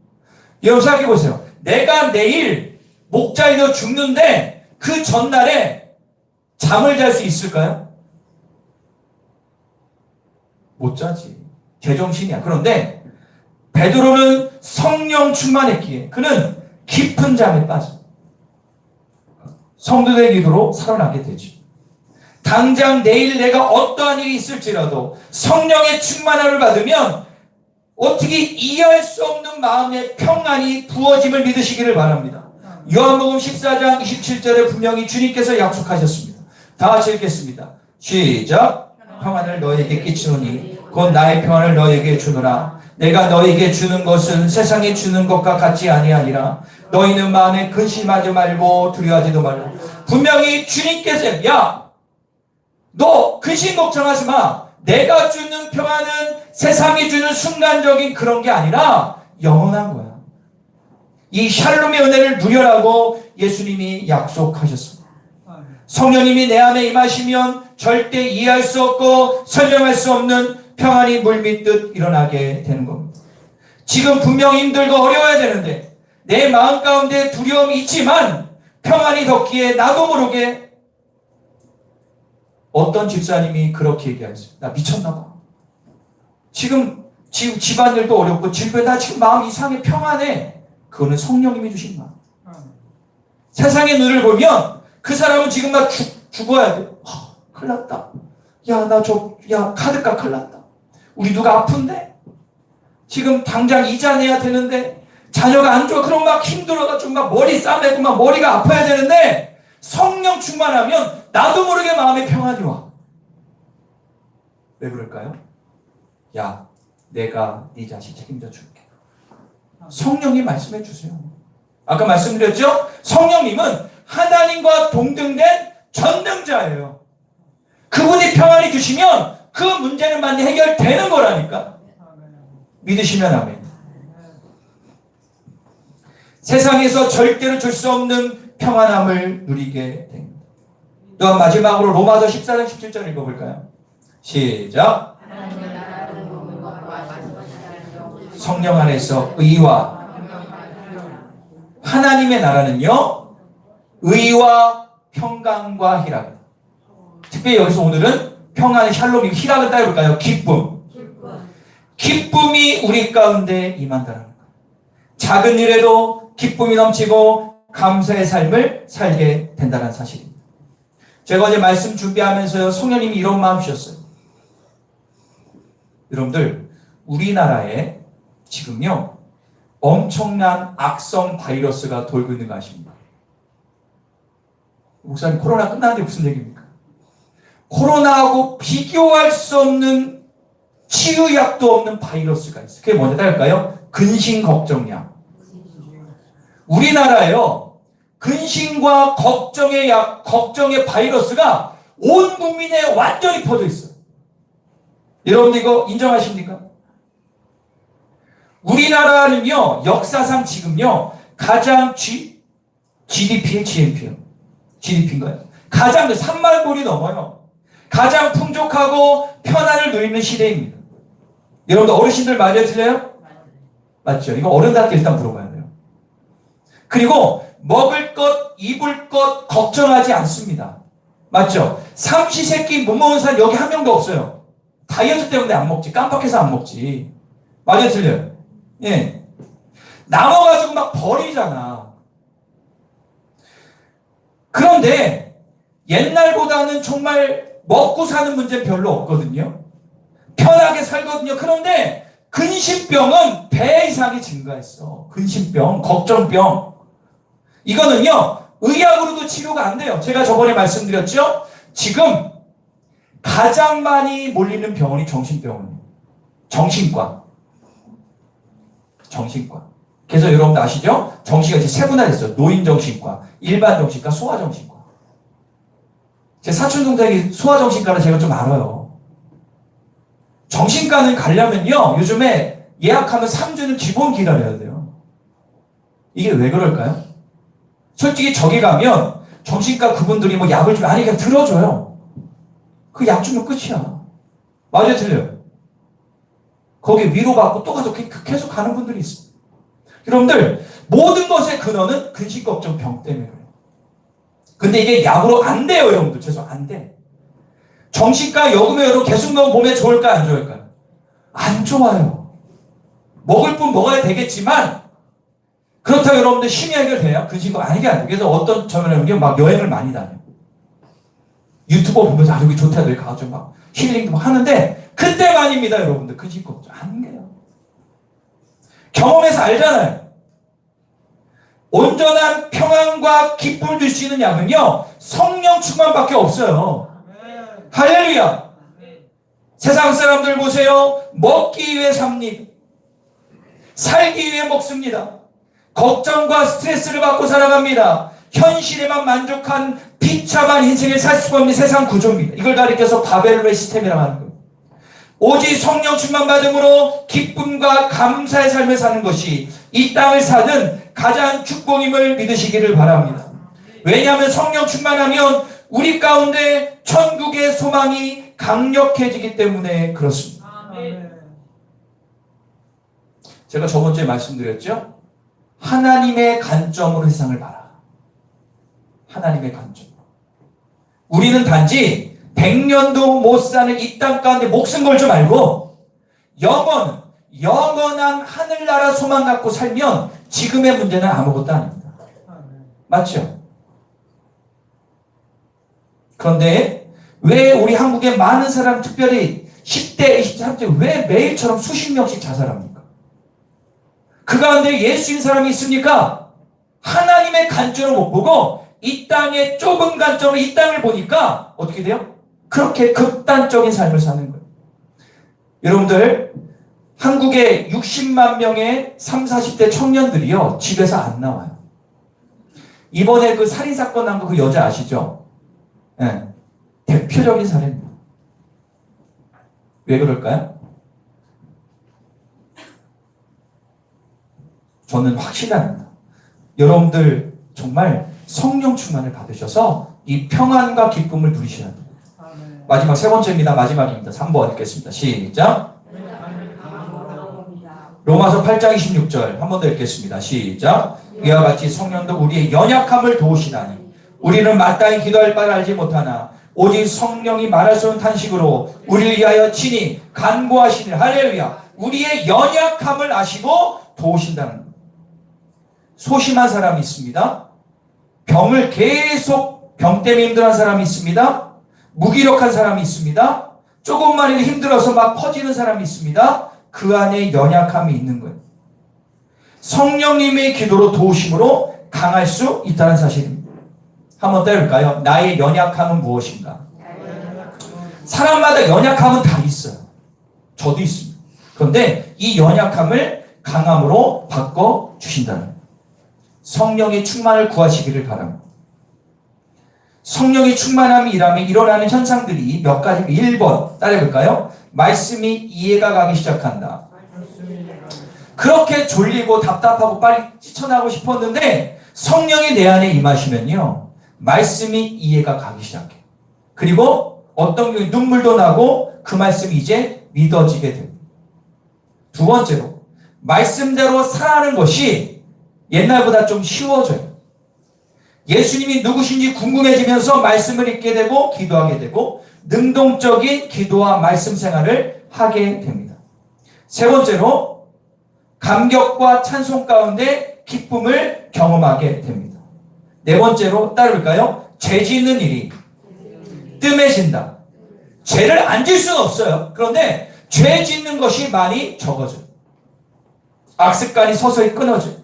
여러분 생각해 보세요. 내가 내일 목자이되어 죽는데 그 전날에 잠을 잘 수 있을까요? 못 자지. 제정신이야. 그런데 베드로는 성령 충만했기에 그는 깊은 잠에 빠져 성도의 기도로 살아나게 되지. 당장 내일 내가 어떠한 일이 있을지라도 성령의 충만함을 받으면 어떻게 이해할 수 없는 마음의 평안이 부어짐을 믿으시기를 바랍니다. 요한복음 14장 27절에 분명히 주님께서 약속하셨습니다. 다 같이 읽겠습니다. 시작. 평안을 너에게 끼치노니 곧 나의 평안을 너에게 주노라. 내가 너에게 주는 것은 세상에 주는 것과 같지 아니하니라. 너희는 마음에 근심하지 말고 두려워하지도 말라. 분명히 주님께서, 야, 너 근심 걱정하지 마. 내가 주는 평안은 세상이 주는 순간적인 그런 게 아니라 영원한 거야. 이 샬롬의 은혜를 누려라고 예수님이 약속하셨습니다. 성령님이 내 안에 임하시면 절대 이해할 수 없고 설명할 수 없는 평안이 물밀듯 일어나게 되는 겁니다. 지금 분명히 힘들고 어려워야 되는데 내 마음 가운데 두려움이 있지만 평안이 덮기에 나도 모르게 어떤 집사님이 그렇게 얘기했어요. 나 미쳤나 봐. 지금 집안일도 어렵고 질병 나 지금 마음 이상해 평안해. 그거는 성령님이 주신 마음. 세상의 눈을 보면 그 사람은 지금 막 죽어야 돼. 큰일 났다. 야 카드값 큰일 났다. 우리 누가 아픈데? 지금 당장 이자 내야 되는데 자녀가 안 좋아. 그럼 막 힘들어가지고 막 머리 싸매고 막 머리가 아파야 되는데 성령 충만하면 나도 모르게 마음에 평안이 와. 왜 그럴까요? 야, 내가 네 자식 책임져 줄게. 성령이 말씀해 주세요. 아까 말씀드렸죠? 성령님은 하나님과 동등된 전능자예요. 그분이 평안히 주시면 그 문제는 많이 해결되는 거라니까. 믿으시면 아멘. 세상에서 절대로 줄 수 없는 평안함을 누리게 됩니다. 또한 마지막으로 로마서 14장 17절 읽어볼까요? 시작. 성령 안에서 의와 하나님의 나라는요 의와 평강과 희락. 특별히 여기서 오늘은 평안의 샬롬이고 희락을 따져볼까요? 기쁨이 우리 가운데 임한다는 거예요. 작은 일에도 기쁨이 넘치고 감사의 삶을 살게 된다는 사실입니다. 제가 어제 말씀 준비하면서요 성령님이 이런 마음 주셨어요. 여러분들 우리나라에 지금요 엄청난 악성 바이러스가 돌고 있는 거 아십니까? 목사님 코로나 끝났는데 무슨 얘기입니까? 코로나하고 비교할 수 없는 치유약도 없는 바이러스가 있어요. 그게 뭐냐 할까요? 근심걱정약. 우리나라에요 근심과 걱정의 약, 걱정의 바이러스가 온 국민에 완전히 퍼져 있어요. 여러분들 이거 인정하십니까? 우리나라는요 역사상 지금요 가장 GDP의 GNP요. GDP인가요? 가장 3만 불이 넘어요. 가장 풍족하고 편안을 누리는 시대입니다. 여러분들 어르신들 맞아요? 틀려요? 맞죠? 이거 어른들한테 일단 물어봐야 돼요. 그리고 먹을 것, 입을 것 걱정하지 않습니다. 맞죠? 삼시세끼 못 먹는 사람 여기 한 명도 없어요. 다이어트 때문에 안 먹지. 깜빡해서 안 먹지. 맞아요? 틀려요? 예. 남아가지고 막 버리잖아. 그런데 옛날보다는 정말 먹고 사는 문제는 별로 없거든요. 편하게 살거든요. 그런데 근심병은 배 이상이 증가했어. 근심병, 걱정병. 이거는요, 의학으로도 치료가 안 돼요. 제가 저번에 말씀드렸죠? 지금 가장 많이 몰리는 병원이 정신병원이에요. 정신과. 그래서 여러분들 아시죠? 정신과 이제 세 분화됐어요. 노인정신과, 일반정신과, 소아정신과. 제 사촌동생이 소아정신과를 제가 좀 알아요. 정신과는 가려면요, 요즘에 예약하면 3주는 기본 기다려야 돼요. 이게 왜 그럴까요? 솔직히 저기 가면 정신과 그분들이 뭐 약을 좀 아니 그냥 들어줘요. 그 약 주면 끝이야. 맞아요, 틀려요? 거기 위로받고 또 가서 계속 가는 분들이 있어요. 여러분들 모든 것의 근원은 근심걱정 병 때문에 그래요. 근데 이게 약으로 안 돼요, 여러분들. 죄송, 안 돼. 정신과 역음외로 계속 먹으면 좋을까요, 안 좋을까요? 안 좋아요. 먹을 분 먹어야 되겠지만 그렇다고 여러분들 심히 해결돼요? 근심걱정 아니게 안 돼요. 그래서 어떤 저는 막 여행을 많이 다녀요. 유튜버 보면서 여기 좋다, 여기 가서 막 힐링도 막 하는데 그때만입니다, 여러분들. 근심걱정 안 돼요. 경험해서 알잖아요. 온전한 평안과 기쁨을 줄 수 있는 약은요 성령 충만밖에 없어요. 할렐루야. 세상 사람들 보세요. 먹기 위해 삽니다. 살기 위해 먹습니다. 걱정과 스트레스를 받고 살아갑니다. 현실에만 만족한 비참한 인생을 살 수가 없는 세상 구조입니다. 이걸 가리켜서 바벨론의 시스템이라고 하는 거예요. 오직 성령 충만 받음으로 기쁨과 감사의 삶을 사는 것이 이 땅을 사는 가장 축복임을 믿으시기를 바랍니다. 왜냐하면 성령 충만하면 우리 가운데 천국의 소망이 강력해지기 때문에 그렇습니다. 제가 저번 주에 말씀드렸죠? 하나님의 관점으로 세상을 봐라. 하나님의 관점. 우리는 단지 100년도 못 사는 이 땅 가운데 목숨 걸지 말고 영원한 하늘나라 소망 갖고 살면 지금의 문제는 아무것도 아닙니다. 맞죠? 그런데 왜 우리 한국의 많은 사람, 특별히 10대, 20대, 30대 왜 매일처럼 수십 명씩 자살합니까? 그 가운데 예수인 사람이 있습니까? 하나님의 관점을 못 보고 이 땅의 좁은 관점으로 이 땅을 보니까 어떻게 돼요? 그렇게 극단적인 삶을 사는 거예요. 여러분들, 한국에 60만 명의 30, 40대 청년들이요, 집에서 안 나와요. 이번에 그 살인사건 난 거 그 여자 아시죠? 네. 대표적인 사례입니다. 왜 그럴까요? 저는 확신합니다. 여러분들 정말 성령 충만을 받으셔서 이 평안과 기쁨을 누리셔야 돼요. 마지막 세 번째입니다. 마지막입니다. 3번 읽겠습니다. 시작. 로마서 8장 26절 한 번 더 읽겠습니다. 시작. 이와 같이 성령도 우리의 연약함을 도우시나니 우리는 마땅히 기도할 바를 알지 못하나 오직 성령이 말할 수 없는 탄식으로 우리를 위하여 친히 간구하시니 할렐루야. 우리의 연약함을 아시고 도우신다는 것. 소심한 사람이 있습니다. 병을 계속 병 때문에 힘들어하는 사람이 있습니다. 무기력한 사람이 있습니다. 조금만 해도 힘들어서 막 퍼지는 사람이 있습니다. 그 안에 연약함이 있는 거예요. 성령님의 기도로 도우심으로 강할 수 있다는 사실입니다. 한번 따라볼까요? 나의 연약함은 무엇인가? 사람마다 연약함은 다 있어요. 저도 있습니다. 그런데 이 연약함을 강함으로 바꿔주신다는 거예요. 성령의 충만을 구하시기를 바랍니다. 성령의 충만함이 일하면 일어나는 현상들이 몇 가지. 1번 따라해볼까요? 말씀이 이해가 가기 시작한다. 그렇게 졸리고 답답하고 빨리 뛰쳐나가고 싶었는데 성령이 내 안에 임하시면요, 말씀이 이해가 가기 시작해요. 그리고 어떤 경우에 눈물도 나고 그 말씀이 이제 믿어지게 됩니다. 두 번째로, 말씀대로 살아가는 것이 옛날보다 좀 쉬워져요. 예수님이 누구신지 궁금해지면서 말씀을 읽게 되고 기도하게 되고 능동적인 기도와 말씀 생활을 하게 됩니다. 세 번째로, 감격과 찬송 가운데 기쁨을 경험하게 됩니다. 네 번째로 따라볼까요? 죄 짓는 일이 뜸해진다. 죄를 안 질 수는 없어요. 그런데 죄 짓는 것이 많이 적어져요. 악습관이 서서히 끊어져요.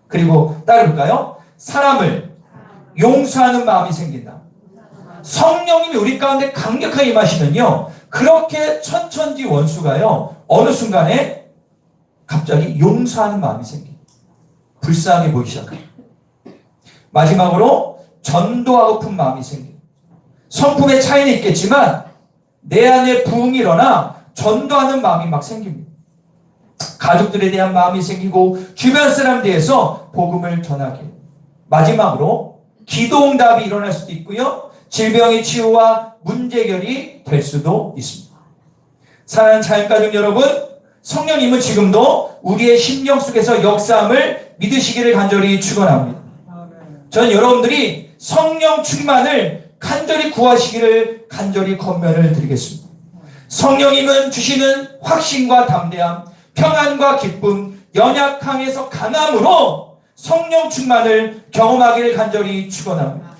그리고 따라볼까요? 사람을 용서하는 마음이 생긴다. 성령님이 우리 가운데 강력하게 임하시면요, 그렇게 천천지 원수가요, 어느 순간에 갑자기 용서하는 마음이 생겨요. 불쌍하게 보이기 시작해요. 마지막으로 전도하고픈 마음이 생겨요. 성품의 차이는 있겠지만 내 안에 부흥이 일어나 전도하는 마음이 막 생깁니다. 가족들에 대한 마음이 생기고 주변 사람들에 대해서 복음을 전하게. 마지막으로 기도응답이 일어날 수도 있고요, 질병의 치유와 문제 해결이 될 수도 있습니다. 사랑하는 자연가족 여러분, 성령님은 지금도 우리의 심령 속에서 역사함을 믿으시기를 간절히 축원합니다. 저는 여러분들이 성령 충만을 간절히 구하시기를 간절히 권면을 드리겠습니다. 성령님은 주시는 확신과 담대함, 평안과 기쁨, 연약함에서 강함으로 성령 충만을 경험하기를 간절히 축원합니다.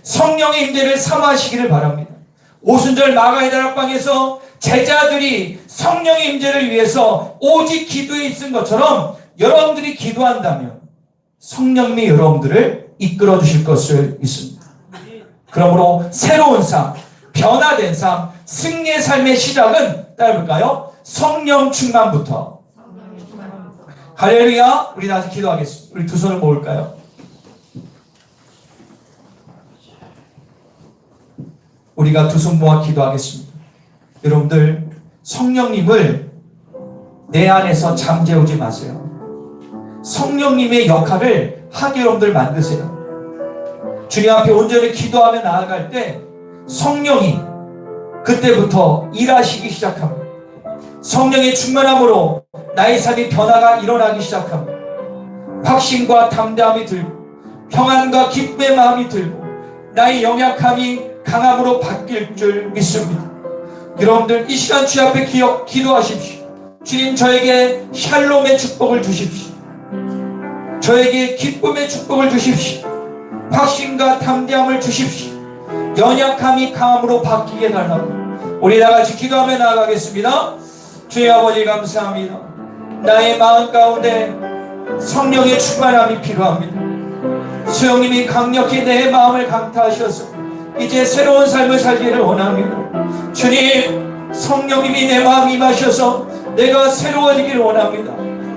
성령의 임재를 사모하시기를 바랍니다. 오순절 마가의 다락방에서 제자들이 성령의 임재를 위해서 오직 기도에 있은 것처럼 여러분들이 기도한다면 성령님이 여러분들을 이끌어 주실 것을 믿습니다. 그러므로 새로운 삶, 변화된 삶, 승리의 삶의 시작은 따라볼까요? 성령 충만부터. 할렐루야. 우리 다시 기도하겠습니다. 우리 두 손을 모을까요? 우리가 두 손 모아 기도하겠습니다. 여러분들, 성령님을 내 안에서 잠재우지 마세요. 성령님의 역할을 하게 여러분들 만드세요. 주님 앞에 온전히 기도하며 나아갈 때 성령이 그때부터 일하시기 시작합니다. 성령의 충만함으로 나의 삶의 변화가 일어나기 시작합니다. 확신과 담대함이 들고 평안과 기쁨의 마음이 들고 나의 연약함이 강함으로 바뀔 줄 믿습니다. 여러분들 이 시간 주 앞에 기도하십시오. 주님, 저에게 샬롬의 축복을 주십시오. 저에게 기쁨의 축복을 주십시오. 확신과 담대함을 주십시오. 연약함이 강함으로 바뀌게 달라고 우리 다같이 기도하며 나아가겠습니다. 주의 아버지, 감사합니다. 나의 마음 가운데 성령의 충만함이 필요합니다. 수영님이 강력히 내 마음을 강타하셔서 이제 새로운 삶을 살기를 원합니다. 주님, 성령님이 내 마음에 임하셔서 내가 새로워지기를 원합니다.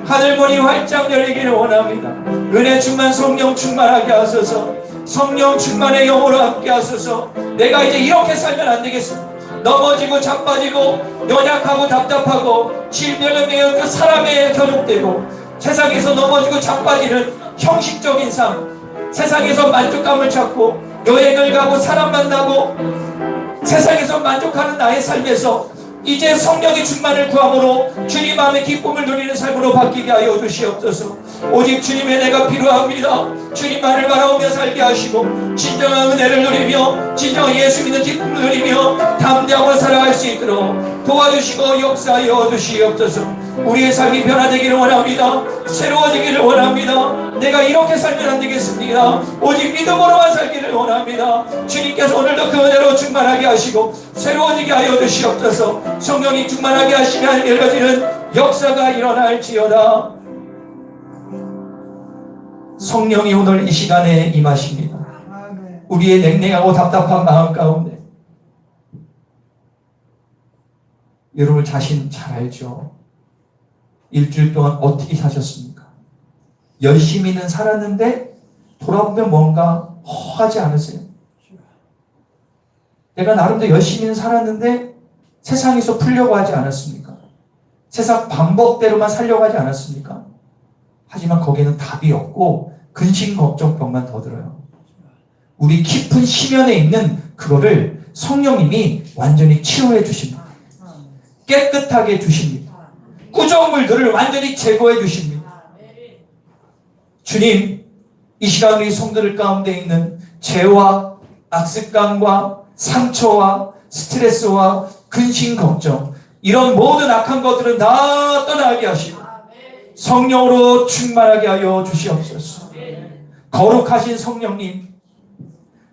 하늘문이 활짝 열리기를 원합니다. 은혜 충만 성령 충만하게 하소서. 성령 충만의 영으로 함께 하소서. 내가 이제 이렇게 살면 안 되겠습니다. 넘어지고 자빠지고 연약하고 답답하고 질병에 매여 그 사람에 현혹되고 세상에서 넘어지고 자빠지는 형식적인 삶, 세상에서 만족감을 찾고 여행을 가고 사람 만나고 세상에서 만족하는 나의 삶에서 이제 성령의 충만을 구함으로 주님 마음의 기쁨을 누리는 삶으로 바뀌게 하여 주시옵소서. 오직 주님의 은혜가 필요합니다. 주님만을 바라보며 살게 하시고 진정한 은혜를 누리며 진정한 예수 믿는 기쁨을 누리며 담대함으로 살아갈 수 있도록 도와주시고 역사하여 주시옵소서. 우리의 삶이 변화되기를 원합니다. 새로워지기를 원합니다. 내가 이렇게 살면 안 되겠습니다. 오직 믿음으로만 살기를 원합니다. 주님께서 오늘도 그 은혜로 충만하게 하시고 새로워지게 하여 주시옵소서. 성령이 충만하게 하시면 열려지는 역사가 일어날지어다. 성령이 오늘 이 시간에 임하십니다. 우리의 냉랭하고 답답한 마음 가운데 여러분 자신 잘 알죠? 일주일 동안 어떻게 사셨습니까? 열심히는 살았는데 돌아보면 뭔가 허하지 않으세요? 내가 나름대로 열심히는 살았는데 세상에서 풀려고 하지 않았습니까? 세상 방법대로만 살려고 하지 않았습니까? 하지만 거기에는 답이 없고 근심 걱정병만 더 들어요. 우리 깊은 심연에 있는 그거를 성령님이 완전히 치유해 주십니다. 깨끗하게 해 주십니다. 꾸정물들을 완전히 제거해 주십니다. 주님, 이 시간 우리 성도들 가운데 있는 죄와 악습관과 상처와 스트레스와 근심 걱정, 이런 모든 악한 것들은 다 떠나게 하시고 성령으로 충만하게 하여 주시옵소서. 거룩하신 성령님,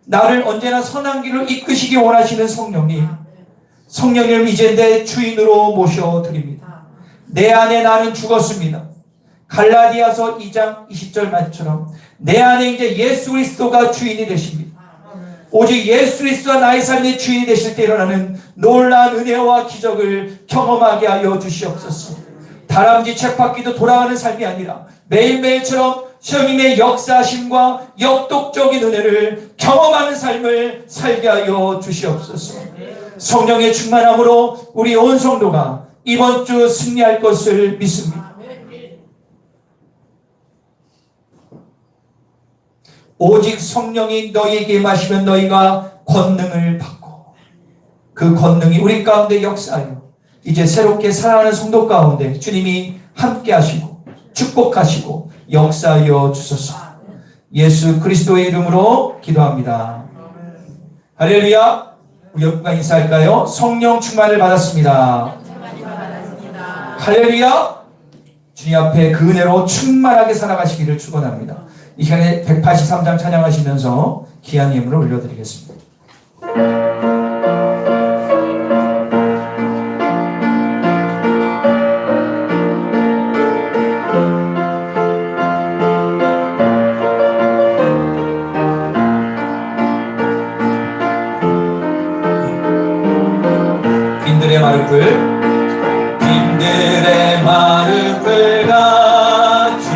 나를 언제나 선한 길로 이끄시기 원하시는 성령님, 성령님을 이제 내 주인으로 모셔드립니다. 내 안에 나는 죽었습니다. 갈라디아서 2장 20절 말처럼 내 안에 이제 예수 그리스도가 주인이 되십니다. 오직 예수 그리스도가 나의 삶의 주인이 되실 때 일어나는 놀라운 은혜와 기적을 경험하게 하여 주시옵소서. 다람쥐 쳇바퀴도 돌아가는 삶이 아니라 매일매일처럼 성령님의 역사하심과 역독적인 은혜를 경험하는 삶을 살게 하여 주시옵소서. 성령의 충만함으로 우리 온 성도가 이번 주 승리할 것을 믿습니다. 오직 성령이 너희에게 임하시면 너희가 권능을 받고 그 권능이 우리 가운데 역사하여 이제 새롭게 살아가는 성도 가운데 주님이 함께 하시고 축복하시고 역사하여 주소서. 예수 그리스도의 이름으로 기도합니다. 할렐루야. 우리 옆과 인사할까요? 성령 충만을 받았습니다. 할렐루야. 주님 앞에 그 은혜로 충만하게 살아가시기를 축원합니다. 이 시간에 183장 찬양하시면서 귀한 예물을 올려드리겠습니다. 빈들의 마른 풀, 빈들의 마른 풀 같이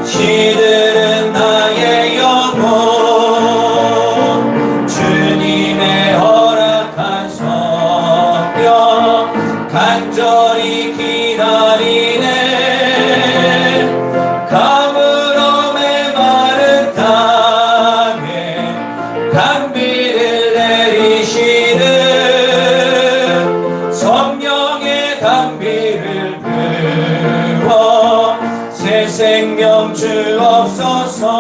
시들은 나의 영혼, 주님의 허락한 성령 간절히 기다리네. 가물어 메마른 땅에 단비를 내리시는 성령의 단비를 부어 새 생명 주옵소서.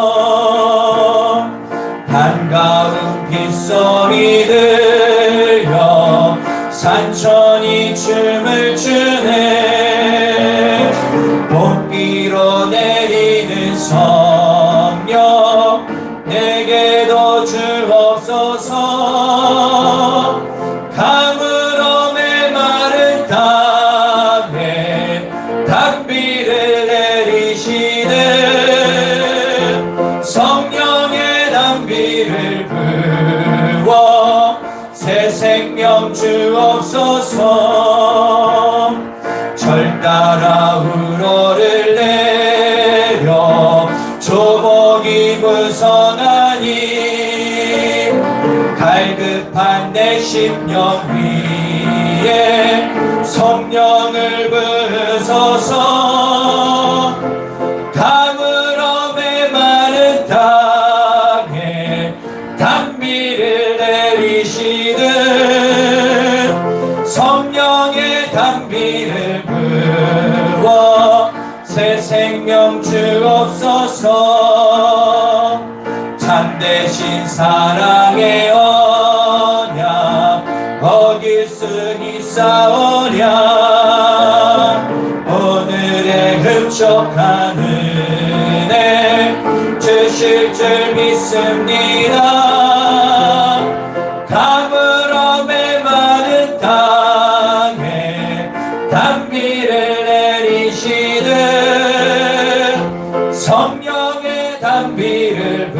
반가운 빗소리 들려 산천이 춤을 추네. 봄비로 내리는 성령 내게도 주옵소서. 가물어 메마른 땅에 단비를 내리시네. 성령의 단비를 부어 새 생명 주옵소서. 절 따라 우러를 내려 조목이 무성하니 갈급한 내 심령 위에 성령을 부으소서. 가물어 메마른 땅에 단비를 내리시듯 성령의 단비를 부어 새 생명 주옵소서. 참되신 사랑의 언약 어길 수 있사오랴. 오늘의 흡족한 은혜 주실 줄 믿습니다. 가물어 메마른 땅에 단비를 내리시듯 성령의 단비를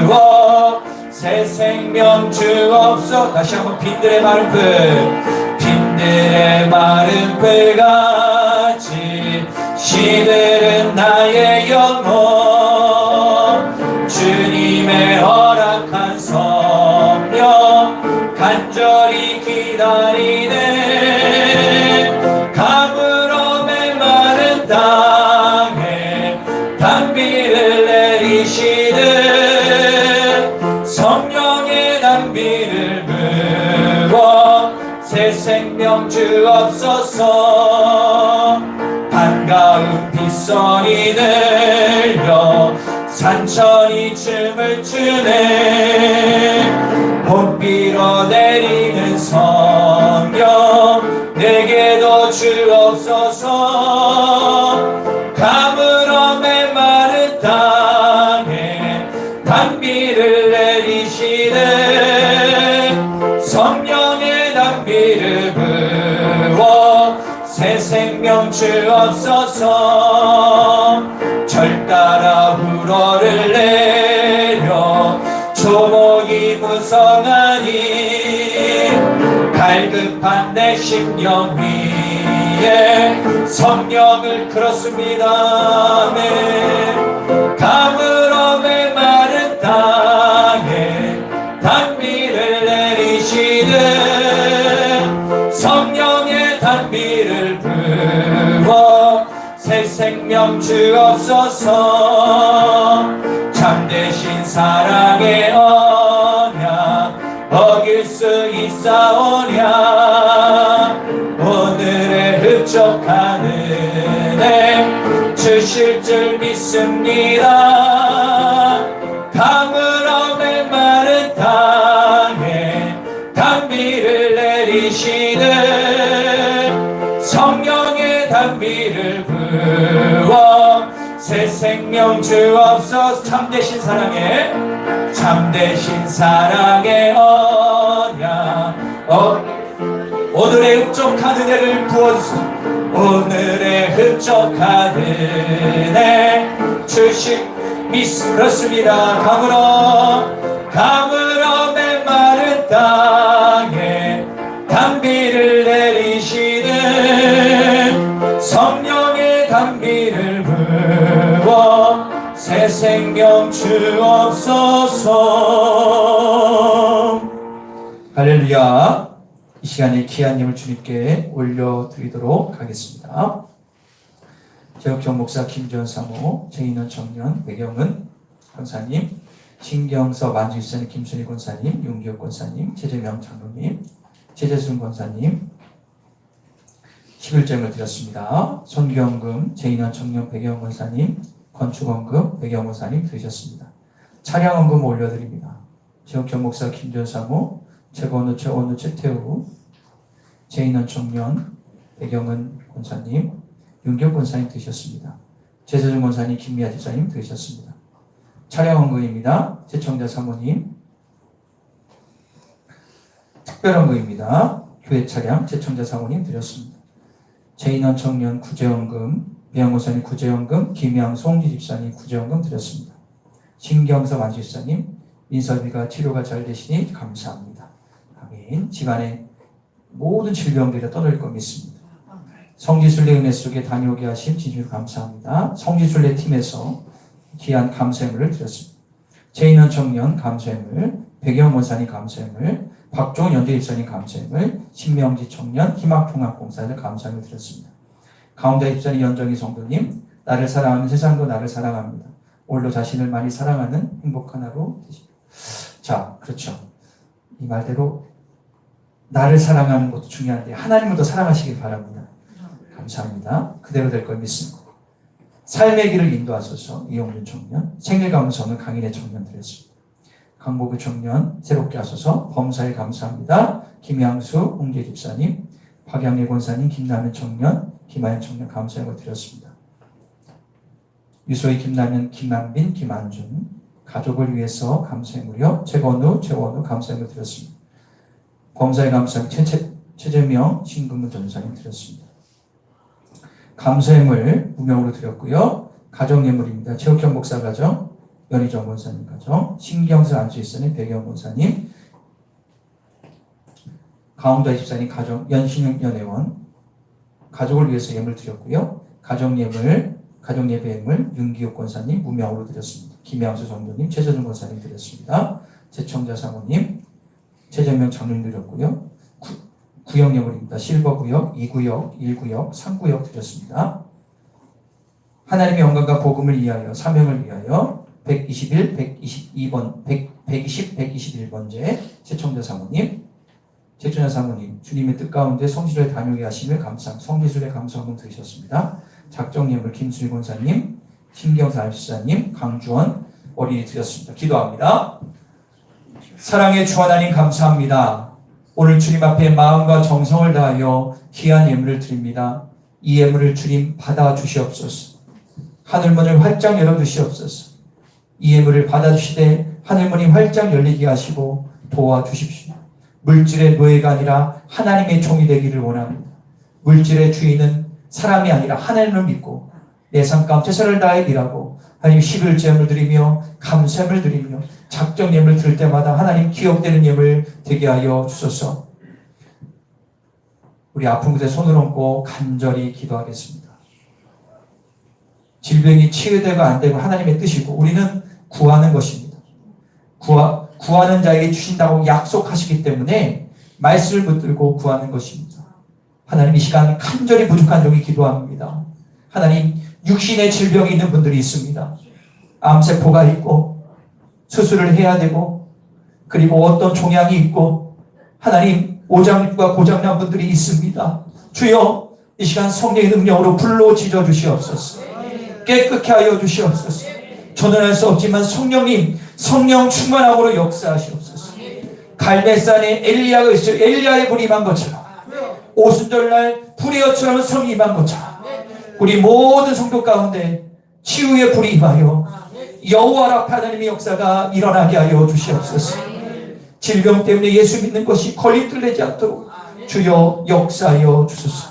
부어 새 생명 주옵소서. 다시 한번 빈들의 마른 풀, 빈들의 마른 풀같이 시들은 나의 영혼. 주님의 허락한 성령 간절히 기다리네. 가물어 메마른 땅에 단비를 내리시듯 성령의 단비를 부어 새 생명 주옵소서. 반가운 빗소리 들려 산천이 춤을 추네. 봄비로 내리는 성령 내게도 주옵소서. 가물어 메마른 땅에 단비를 내리시네. 성령의 단비를 부어 새 생명 주옵소서. 절 따라 우러를 내려 조목이 무성하니 갈급한 내 심령 위에 성령을 그렇습니다. 네. 가물어 메마른 땅에 단비를 내리시듯 성령의 단비를 부어 새 생명 주옵소서. 참되신 사랑의 언약 어길 수 있사오랴. 오늘의 흡족한 은혜 주실 줄 믿습니다. 가물어 메마른 땅에 단비를 내리시듯 성령의 단비를 부어 새 생명 주옵소서. 참되신 사랑의 언약 오늘의 흡족한 은혜를 부어주소서. 오늘의 흡족한 은혜 주실 그렇습니다. 가물어 메마른 땅에 단비를 내리시는 성령의 단비를 부어 새 생명 주옵소서. 할렐루야. 이 시간에 기아님을 주님께 올려드리도록 하겠습니다. 제옥경 목사, 김지원 사모, 정인원 청년, 배경은 권사님, 신경서 만주입사님, 김순희 권사님, 윤기혁 권사님, 최재명 장로님, 최재순 권사님 11점을 드렸습니다. 손경금, 정인원 청년, 배경 권사님, 건축원금, 배경 권사님 드리셨습니다. 차량헌금 올려드립니다. 최욱경 목사, 김전 사모, 최건우, 최태우, 제인원 청년, 배경은 권사님, 윤경 권사님 드셨습니다. 최재준 권사님, 김미아 집사님 드셨습니다. 차량헌금입니다. 최청자 사모님, 특별헌금입니다. 교회 차량 최청자 사모님 드렸습니다. 제인원 청년 구제헌금, 배영 권사님 구제헌금, 김양 송지 집사님 구제헌금 드렸습니다. 신경섭 안집사님, 인설비가 치료가 잘 되시니 감사합니다. 아멘. 집안에 모든 질병들이 떠날 것 믿습니다. 성지순례 은혜 속에 다녀오게 하신 진심 감사합니다. 성지순례 팀에서 귀한 감사함을 드렸습니다. 제인원 청년 감사함을, 백영 원사님 감사함을, 박종훈 연재입사님 감사함을, 신명지 청년 희망통합공사를 감사함을 드렸습니다. 가운데 입사님 연정희 성도님, 나를 사랑하는 세상도 나를 사랑합니다. 오늘도 자신을 많이 사랑하는 행복한 하루 되십시오. 자, 그렇죠. 이 말대로 나를 사랑하는 것도 중요한데 하나님을 더 사랑하시길 바랍니다. 감사합니다. 그대로 될 걸 믿습니다. 삶의 길을 인도하소서. 이용준 청년, 생일감사는 강인의 청년 드렸습니다. 강보규 청년 새롭게 하소서. 범사에 감사합니다. 김양수 홍재 집사님, 박양일 권사님, 김남현 청년, 김하연 청년 감사함을 드렸습니다. 유소희, 김남현, 김만빈, 김안준 가족을 위해서 감사의 무려 최건우 감사함을 드렸습니다. 범사에 감사함 최재명, 신금문 전사님 드렸습니다. 감사함을 무명으로 드렸고요. 가정예물입니다. 최욱형 목사 가정, 연희정 권사님 가정, 신경수 안수일사님, 백영 권사님, 가운데 집사님 가정, 연신영 연회원 가족을 위해서 예물 드렸고요. 가정예배예물 윤기욱 권사님 무명으로 드렸습니다. 김양수 성도님, 최재준 권사님 드렸습니다. 최청자 사모님, 최재명 장로님 드렸고요. 구역 예물입니다. 실버구역, 2구역, 1구역, 3구역 드렸습니다. 하나님의 영광과 복음을 위하여, 사명을 위하여 121, 122번, 120, 121번째 최청자 사모님, 최청자 사모님, 주님의 뜻 가운데 성지를 다녀오게 하심을 성지순례 감사헌금 드리셨습니다. 작정예물 김수일 권사님, 신경사 안수사님, 강주원 어린이 드렸습니다. 기도합니다. 사랑의 주 하나님 감사합니다. 오늘 주님 앞에 마음과 정성을 다하여 귀한 예물을 드립니다. 이 예물을 주님 받아주시옵소서. 하늘문을 활짝 열어주시옵소서. 이 예물을 받아주시되 하늘문이 활짝 열리게 하시고 도와주십시오. 물질의 노예가 아니라 하나님의 종이 되기를 원합니다. 물질의 주인은 사람이 아니라 하나님을 믿고 내 삶 가운데 최선을 다해 일하고 하나님 11제물을 드리며 감사함을 드리며 작정 예물 드릴 때마다 하나님 기억되는 예물 되게 하여 주소서. 우리 아픈 곳에 손을 얹고 간절히 기도하겠습니다. 질병이 치유되고 안 되고 하나님의 뜻이고 우리는 구하는 것입니다. 구하는 자에게 주신다고 약속하시기 때문에 말씀을 붙들고 구하는 것입니다. 하나님 이 시간 간절히 부족한 종이 기도합니다. 하나님 육신의 질병이 있는 분들이 있습니다. 암세포가 있고 수술을 해야 되고 그리고 어떤 종양이 있고 하나님 오장육부가 고장난 분들이 있습니다. 주여 이 시간 성령의 능력으로 불로 지져 주시옵소서. 깨끗게 하여 주시옵소서. 저는 할 수 없지만 성령님 성령 충만함으로 역사하시옵소서. 갈멜산에 엘리야가 있어 엘리야의 불이 임한 것처럼 오순절날 불의 여처럼 성이 임한 것처럼 우리 모든 성도 가운데 치유의 불이 임하여 여호와 앞에 하나님의 역사가 일어나게 하여 주시옵소서. 질병 때문에 예수 믿는 것이 걸림돌 되지 않도록 주여 역사하여 주소서.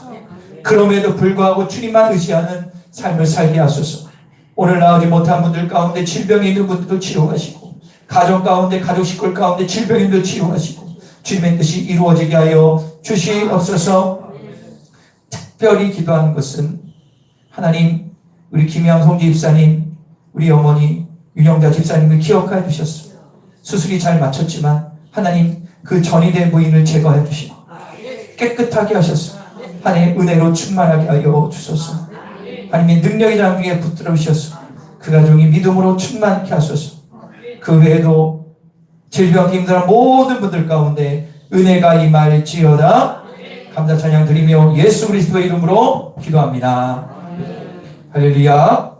그럼에도 불구하고 주님만 의지하는 삶을 살게 하소서. 오늘 나오지 못한 분들 가운데 질병에 있는 분들도 치료하시고 가정 가운데 가족 식구 가운데 질병에 있는 분들 치료하시고 주님의 뜻이 이루어지게 하여 주시옵소서. 특별히 기도하는 것은 하나님 우리 김양 송지 집사님 우리 어머니 윤영자 집사님을 기억하여 주셨습니다. 수술이 잘 마쳤지만 하나님 그 전이된 부인을 제거해 주시고 깨끗하게 하셨습니다. 하나님 은혜로 충만하게 하여 주소서. 하나님의 능력의 장중에 붙들어 주셔서 그 가정이 믿음으로 충만케 하소서. 그 외에도 질병 힘들어 모든 분들 가운데 은혜가 임할지어다. 감사 찬양 드리며 예수 그리스도의 이름으로 기도합니다. 할렐루야.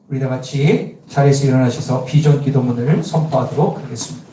우리 다 같이 자리에서 일어나셔서 비전 기도문을 선포하도록 하겠습니다.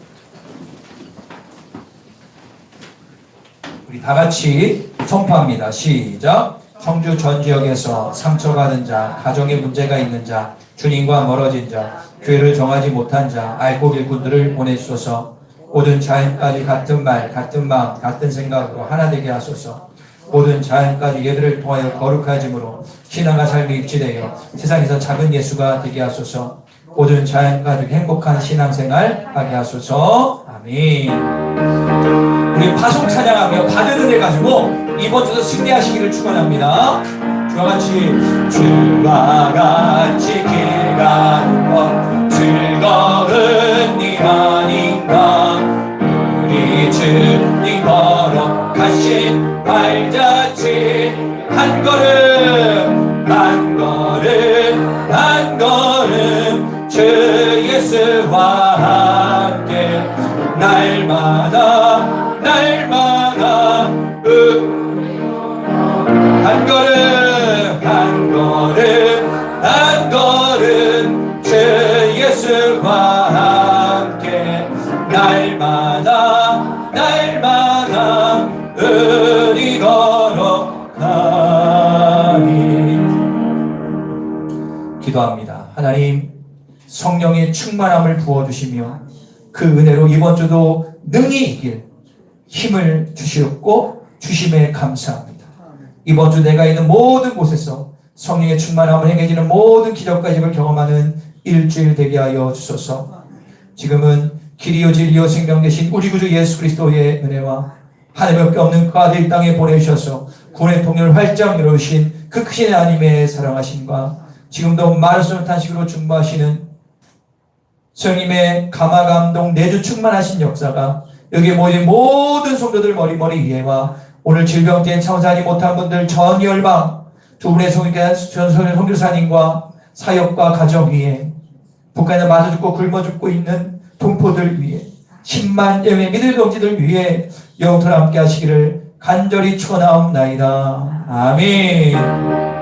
우리 다 같이 선포합니다. 시작. 청주 전 지역에서 상처받은 자, 가정에 문제가 있는 자, 주님과 멀어진 자, 교회를 정하지 못한 자, 알고 일꾼들을 보내주소서. 모든 자연까지 같은 말, 같은 마음, 같은 생각으로 하나 되게 하소서. 모든 자연까지 예들을 통하여 거룩하짐으로 신앙과 삶이 일치되어 세상에서 작은 예수가 되게 하소서. 모든 자연까지 행복한 신앙생활 하게 하소서. 아멘. 우리 파송 찬양하며 받은 은혜 가지고 이번 주도 승리하시기를 축원합니다. 주와 같이 길 가는 것 즐거운 일 아닌가. 우리 주님 걸어가신 발자취 한 걸음 한 걸음 한 걸음 주 예수와 함께 날마다 한 걸음 한 걸음 한 걸음 주 예수와 함께 날마다 은이 걸어가니. 기도합니다. 하나님, 성령의 충만함을 부어주시며 그 은혜로 이번 주도 능히 이길 힘을 주시옵고 주심에 감사합니다. 이번 주 내가 있는 모든 곳에서 성령의 충만함을 행해지는 모든 기적과 힘을 경험하는 일주일 되게 하여 주소서. 지금은 길이요 진리요 생명 되신 우리 구주 예수 그리스도의 은혜와 하나님밖에 없는 그 아들 이 땅에 보내주셔서 구원의 통로를 활짝 열어주신 그 크신 하나님의 사랑하심과 지금도 마르스는 탄식으로 중보하시는 성령님의 감화 감동 내주 충만하신 역사가 여기에 모인 모든 성도들 머리 위에와 오늘 질병된 참사하지 못한 분들 전 열방 두 분의 선교사님과 사역과 가정 위에 북한에 맞아 죽고 굶어 죽고 있는 동포들 위에 10만 명의 믿을 동지들 위해 영원토록 함께 하시기를 간절히 축원하옵나이다. 아멘.